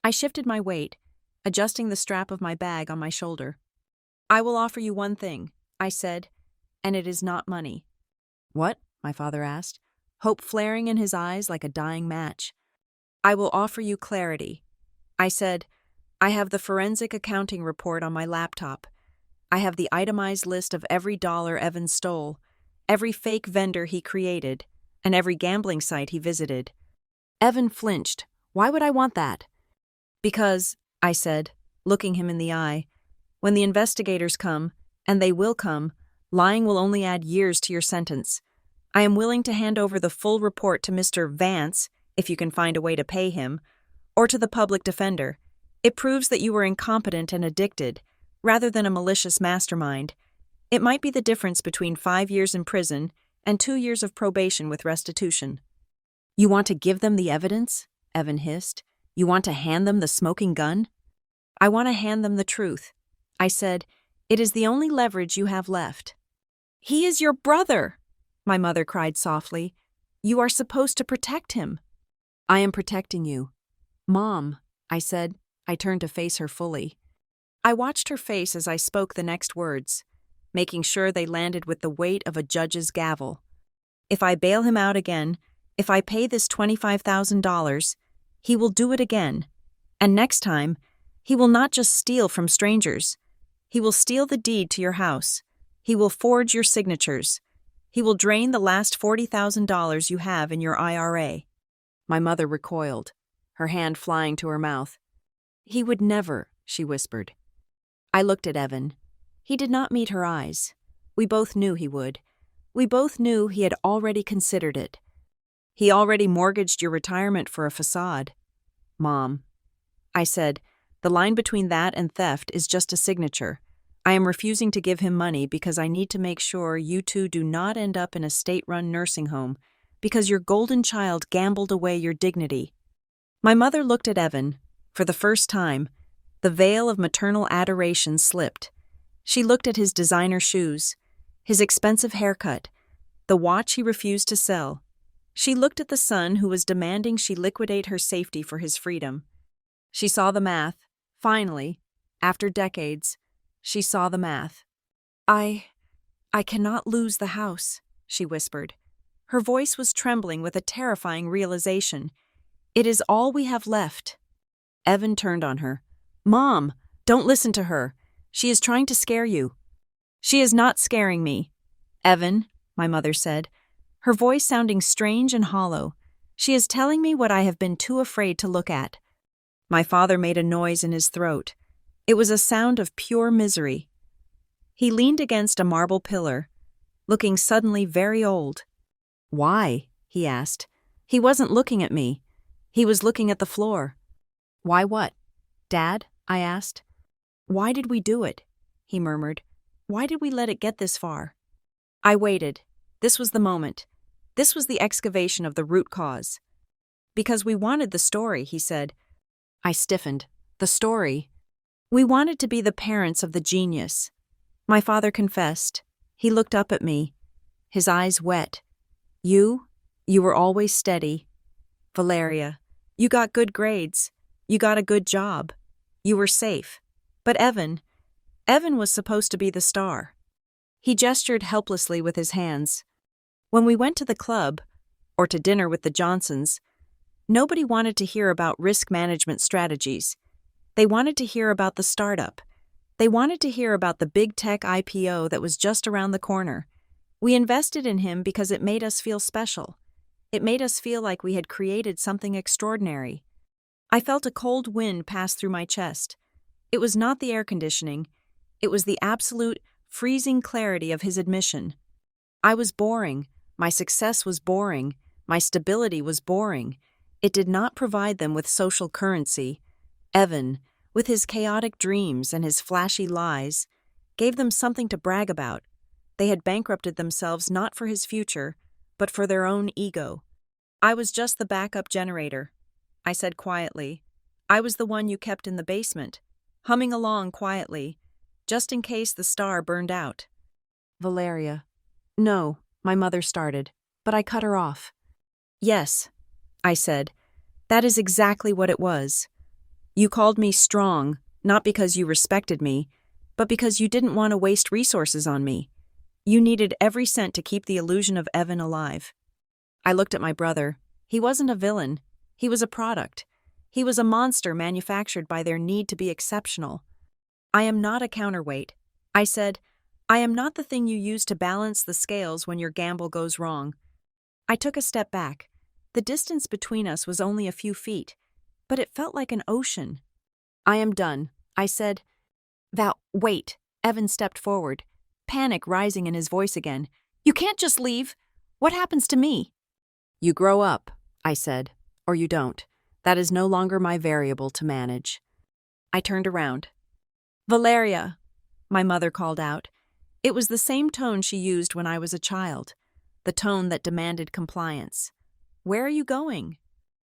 S1: I shifted my weight, adjusting the strap of my bag on my shoulder. "I will offer you one thing," I said, "and it is not money." "What?" my father asked, hope flaring in his eyes like a dying match. "I will offer you clarity." I said, "I have the forensic accounting report on my laptop. I have the itemized list of every dollar Evan stole, every fake vendor he created, and every gambling site he visited." Evan flinched. "Why would I want that?" "Because," I said, looking him in the eye, "when the investigators come, and they will come, lying will only add years to your sentence. I am willing to hand over the full report to Mr. Vance, if you can find a way to pay him, or to the public defender. It proves that you were incompetent and addicted, rather than a malicious mastermind. It might be the difference between 5 years in prison and 2 years of probation with restitution. You want to give them the evidence? Evan hissed. You want to hand them the smoking gun? I want to hand them the truth. I said, it is the only leverage you have left. He is your brother, my mother cried softly. You are supposed to protect him. I am protecting you. Mom, I said. I turned to face her fully. I watched her face as I spoke the next words, making sure they landed with the weight of a judge's gavel. If I bail him out again, if I pay this $25,000, he will do it again. And next time, he will not just steal from strangers. He will steal the deed to your house. He will forge your signatures. He will drain the last $40,000 you have in your IRA. My mother recoiled, her hand flying to her mouth. He would never, she whispered. I looked at Evan. He did not meet her eyes. We both knew he would. We both knew he had already considered it. He already mortgaged your retirement for a facade. Mom, I said, the line between that and theft is just a signature. I am refusing to give him money because I need to make sure you two do not end up in a state-run nursing home because your golden child gambled away your dignity. My mother looked at Evan. For the first time, the veil of maternal adoration slipped. She looked at his designer shoes, his expensive haircut, the watch he refused to sell. She looked at the son who was demanding she liquidate her safety for his freedom. She saw the math. Finally, after decades, she saw the math. I cannot lose the house, she whispered. Her voice was trembling with a terrifying realization. It is all we have left. Evan turned on her. Mom, don't listen to her. She is trying to scare you. She is not scaring me. Evan, my mother said, her voice sounding strange and hollow. She is telling me what I have been too afraid to look at. My father made a noise in his throat. It was a sound of pure misery. He leaned against a marble pillar, looking suddenly very old. Why? He asked. He wasn't looking at me. He was looking at the floor. Why what? Dad? I asked. Why did we do it? He murmured. Why did we let it get this far? I waited. This was the moment. This was the excavation of the root cause. Because we wanted the story, he said. I stiffened. The story. We wanted to be the parents of the genius. My father confessed. He looked up at me, his eyes wet. You were always steady. Valeria, you got good grades. You got a good job. You were safe. But Evan was supposed to be the star. He gestured helplessly with his hands. When we went to the club, or to dinner with the Johnsons, nobody wanted to hear about risk management strategies. They wanted to hear about the startup. They wanted to hear about the big tech IPO that was just around the corner. We invested in him because it made us feel special. It made us feel like we had created something extraordinary. I felt a cold wind pass through my chest. It was not the air conditioning. It was the absolute, freezing clarity of his admission. I was boring. My success was boring. My stability was boring. It did not provide them with social currency. Evan, with his chaotic dreams and his flashy lies, gave them something to brag about. They had bankrupted themselves not for his future, but for their own ego. I was just the backup generator, I said quietly. I was the one you kept in the basement, humming along quietly, just in case the star burned out. Valeria. No, my mother started, but I cut her off. Yes, I said. That is exactly what it was. You called me strong, not because you respected me, but because you didn't want to waste resources on me. You needed every cent to keep the illusion of Evan alive. I looked at my brother. He wasn't a villain. He was a product. He was a monster manufactured by their need to be exceptional. I am not a counterweight. I said, I am not the thing you use to balance the scales when your gamble goes wrong. I took a step back. The distance between us was only a few feet, but it felt like an ocean. I am done, I said. Wait. Evan stepped forward, panic rising in his voice again. You can't just leave. What happens to me? You grow up, I said, or you don't. That is no longer my variable to manage. I turned around. Valeria, my mother called out. It was the same tone she used when I was a child, the tone that demanded compliance. "Where are you going?"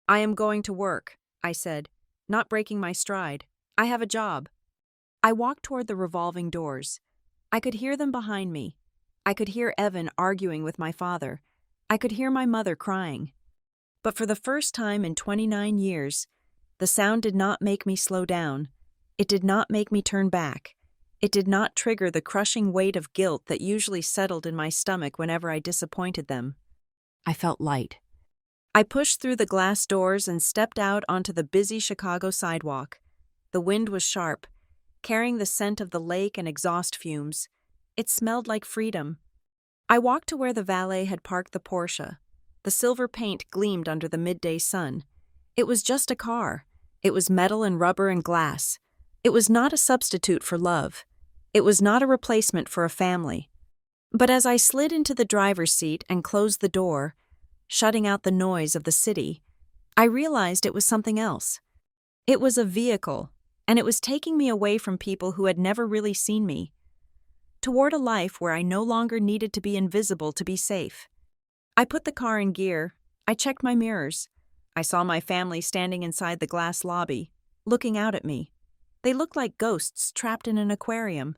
S1: "I am going to work," I said, not breaking my stride. "I have a job." I walked toward the revolving doors. I could hear them behind me. I could hear Evan arguing with my father. I could hear my mother crying. But for the first time in 29 years, the sound did not make me slow down. It did not make me turn back. It did not trigger the crushing weight of guilt that usually settled in my stomach whenever I disappointed them. I felt light. I pushed through the glass doors and stepped out onto the busy Chicago sidewalk. The wind was sharp, carrying the scent of the lake and exhaust fumes. It smelled like freedom. I walked to where the valet had parked the Porsche. The silver paint gleamed under the midday sun. It was just a car. It was metal and rubber and glass. It was not a substitute for love. It was not a replacement for a family. But as I slid into the driver's seat and closed the door, shutting out the noise of the city, I realized it was something else. It was a vehicle, and it was taking me away from people who had never really seen me, toward a life where I no longer needed to be invisible to be safe. I put the car in gear. I checked my mirrors. I saw my family standing inside the glass lobby, looking out at me. They looked like ghosts trapped in an aquarium.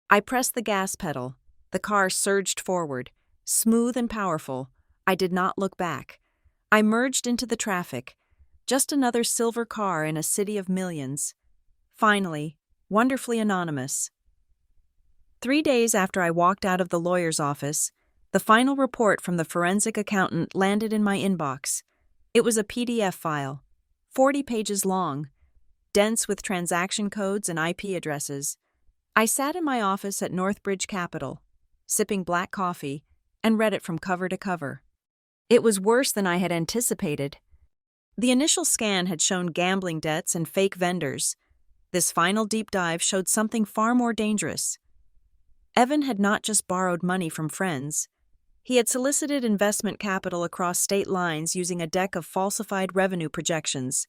S1: I pressed the gas pedal. The car surged forward, smooth and powerful. I did not look back. I merged into the traffic, just another silver car in a city of millions. Finally, wonderfully anonymous. 3 days after I walked out of the lawyer's office, the final report from the forensic accountant landed in my inbox. It was a PDF file, 40 pages long, dense with transaction codes and IP addresses. I sat in my office at Northbridge Capital, sipping black coffee, and read it from cover to cover. It was worse than I had anticipated. The initial scan had shown gambling debts and fake vendors. This final deep dive showed something far more dangerous. Evan had not just borrowed money from friends. He had solicited investment capital across state lines using a deck of falsified revenue projections.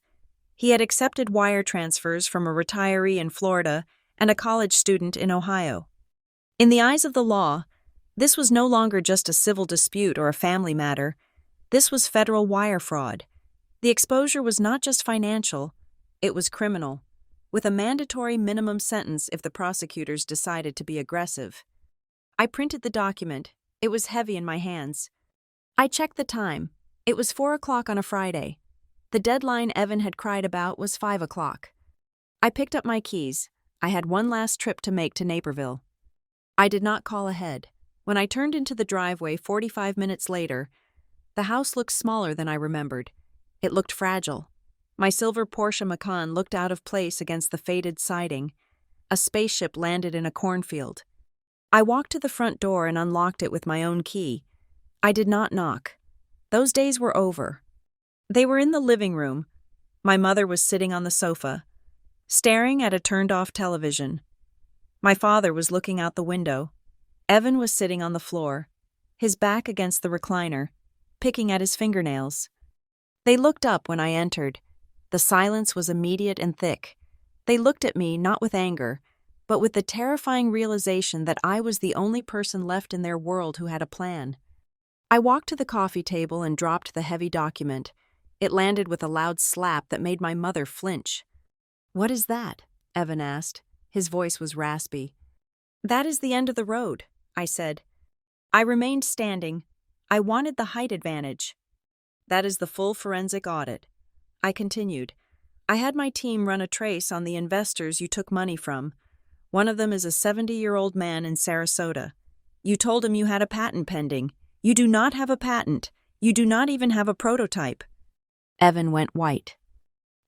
S1: He had accepted wire transfers from a retiree in Florida and a college student in Ohio. In the eyes of the law, this was no longer just a civil dispute or a family matter. This was federal wire fraud. The exposure was not just financial, it was criminal, with a mandatory minimum sentence if the prosecutors decided to be aggressive. I printed the document. It was heavy in my hands. I checked the time. It was 4 o'clock on a Friday. The deadline Evan had cried about was 5 o'clock. I picked up my keys. I had one last trip to make to Naperville. I did not call ahead. When I turned into the driveway 45 minutes later, the house looked smaller than I remembered. It looked fragile. My silver Porsche Macan looked out of place against the faded siding. A spaceship landed in a cornfield. I walked to the front door and unlocked it with my own key. I did not knock. Those days were over. They were in the living room. My mother was sitting on the sofa, staring at a turned-off television. My father was looking out the window. Evan was sitting on the floor, his back against the recliner, picking at his fingernails. They looked up when I entered. The silence was immediate and thick. They looked at me not with anger, but with the terrifying realization that I was the only person left in their world who had a plan. I walked to the coffee table and dropped the heavy document. It landed with a loud slap that made my mother flinch. "What is that?" Evan asked. His voice was raspy. "That is the end of the road," I said. I remained standing. I wanted the height advantage. "That is the full forensic audit," I continued. "I had my team run a trace on the investors you took money from. One of them is a 70-year-old man in Sarasota. You told him you had a patent pending. You do not have a patent. You do not even have a prototype." Evan went white.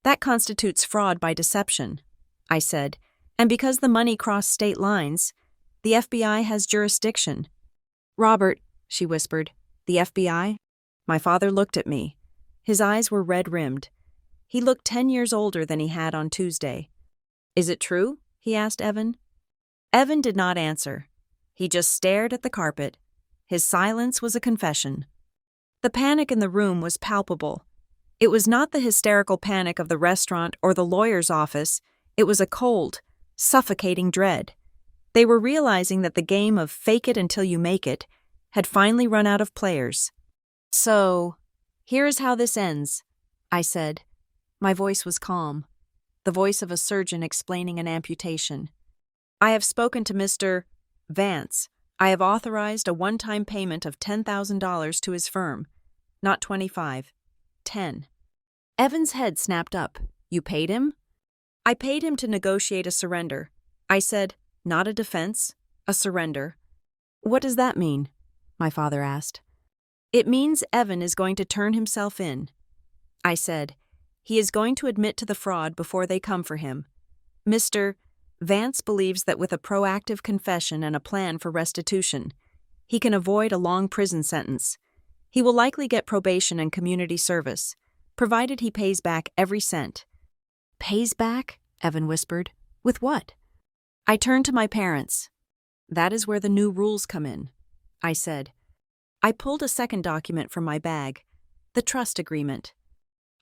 S1: "That constitutes fraud by deception," I said, "and because the money crossed state lines, the FBI has jurisdiction." "Robert," she whispered, "the FBI?" My father looked at me. His eyes were red-rimmed. He looked 10 years older than he had on Tuesday. "Is it true?" he asked Evan. Evan did not answer. He just stared at the carpet. His silence was a confession. The panic in the room was palpable. It was not the hysterical panic of the restaurant or the lawyer's office. It was a cold, suffocating dread. They were realizing that the game of fake it until you make it had finally run out of players. "So, here's how this ends," I said. My voice was calm, the voice of a surgeon explaining an amputation. "I have spoken to Mr. Vance. I have authorized a one-time payment of $10,000 to his firm. Not 25. 10. Evan's head snapped up. "You paid him?" "I paid him to negotiate a surrender." I said, "Not a defense, a surrender." "What does that mean?" my father asked. "It means Evan is going to turn himself in." I said, "He is going to admit to the fraud before they come for him. Mr. Vance believes that with a proactive confession and a plan for restitution, he can avoid a long prison sentence. He will likely get probation and community service, provided he pays back every cent." "Pays back?" Evan whispered. "With what?" I turned to my parents. "That is where the new rules come in," I said. I pulled a second document from my bag, the trust agreement.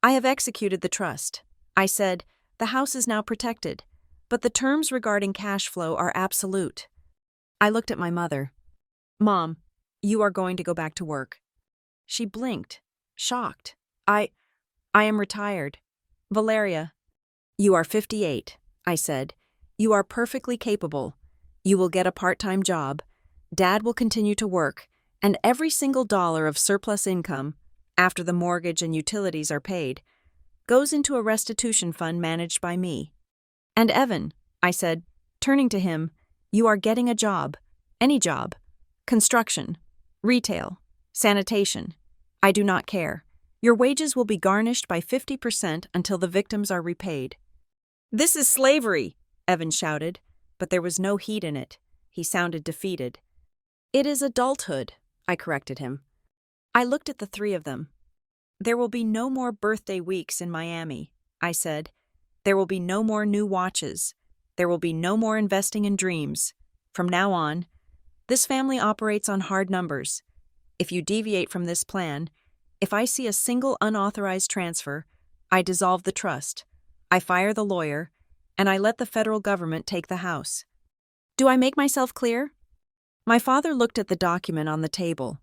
S1: "I have executed the trust." I said, "The house is now protected, but the terms regarding cash flow are absolute." I looked at my mother. "Mom, you are going to go back to work." She blinked, shocked. I am retired." "Valeria, you are 58, I said. "You are perfectly capable. You will get a part-time job. Dad will continue to work, and every single dollar of surplus income, after the mortgage and utilities are paid, goes into a restitution fund managed by me. And Evan," I said, turning to him, "you are getting a job. Any job. Construction, retail, sanitation. I do not care. Your wages will be garnished by 50% until the victims are repaid." "This is slavery," Evan shouted, but there was no heat in it. He sounded defeated. "It is adulthood," I corrected him. I looked at the three of them. "There will be no more birthday weeks in Miami," I said. "There will be no more new watches. There will be no more investing in dreams. From now on, this family operates on hard numbers. If you deviate from this plan, if I see a single unauthorized transfer, I dissolve the trust, I fire the lawyer, and I let the federal government take the house. Do I make myself clear?" My father looked at the document on the table.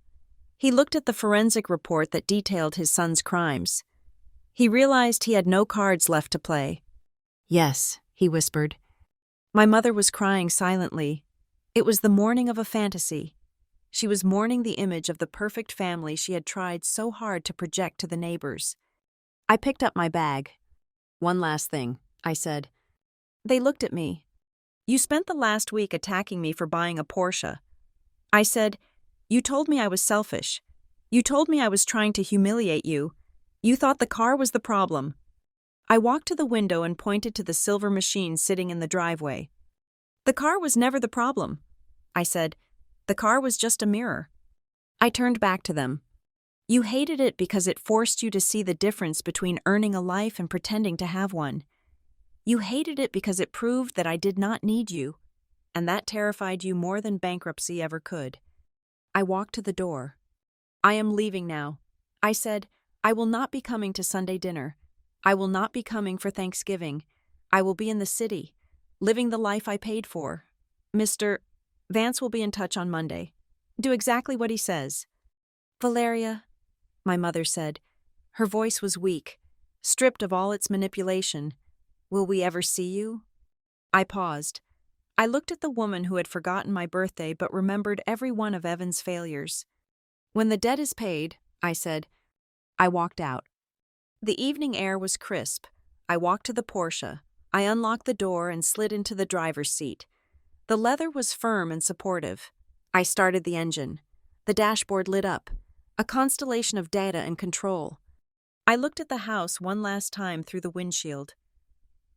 S1: He looked at the forensic report that detailed his son's crimes. He realized he had no cards left to play. "Yes," he whispered. My mother was crying silently. It was the morning of a fantasy. She was mourning the image of the perfect family she had tried so hard to project to the neighbors. I picked up my bag. "One last thing," I said. They looked at me. "You spent the last week attacking me for buying a Porsche." I said, "You told me I was selfish. You told me I was trying to humiliate you. You thought the car was the problem." I walked to the window and pointed to the silver machine sitting in the driveway. "The car was never the problem," I said. "The car was just a mirror." I turned back to them. "You hated it because it forced you to see the difference between earning a life and pretending to have one. You hated it because it proved that I did not need you, and that terrified you more than bankruptcy ever could." I walked to the door. "I am leaving now," I said. "I will not be coming to Sunday dinner. I will not be coming for Thanksgiving. I will be in the city, living the life I paid for. Mr. Vance will be in touch on Monday. Do exactly what he says." "Valeria," my mother said. Her voice was weak, stripped of all its manipulation. "Will we ever see you?" I paused. I looked at the woman who had forgotten my birthday but remembered every one of Evan's failures. "When the debt is paid," I said. I walked out. The evening air was crisp. I walked to the Porsche. I unlocked the door and slid into the driver's seat. The leather was firm and supportive. I started the engine. The dashboard lit up, a constellation of data and control. I looked at the house one last time through the windshield.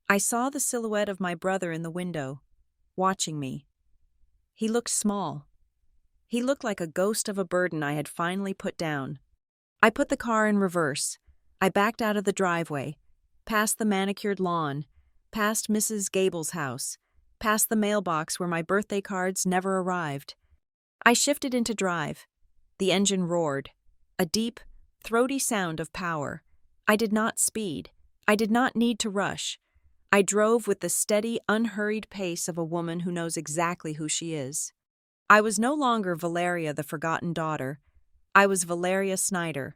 S1: I saw the silhouette of my brother in the window, watching me. He looked small. He looked like a ghost of a burden I had finally put down. I put the car in reverse. I backed out of the driveway, past the manicured lawn, past Mrs. Gable's house, past the mailbox where my birthday cards never arrived. I shifted into drive. The engine roared, a deep, throaty sound of power. I did not speed. I did not need to rush. I drove with the steady, unhurried pace of a woman who knows exactly who she is. I was no longer Valeria, the forgotten daughter. I was Valeria Snyder,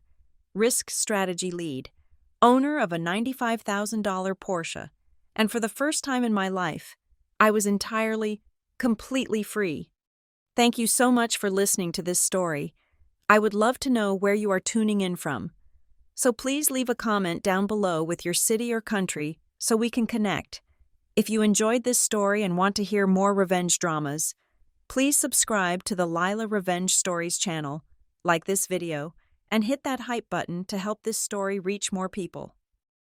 S1: risk strategy lead, owner of a $95,000 Porsche, and for the first time in my life, I was entirely, completely free. Thank you so much for listening to this story. I would love to know where you are tuning in from. So please leave a comment down below with your city or country so we can connect. If you enjoyed this story and want to hear more revenge dramas, please subscribe to the Lila Revenge Stories channel, like this video, and hit that hype button to help this story reach more people.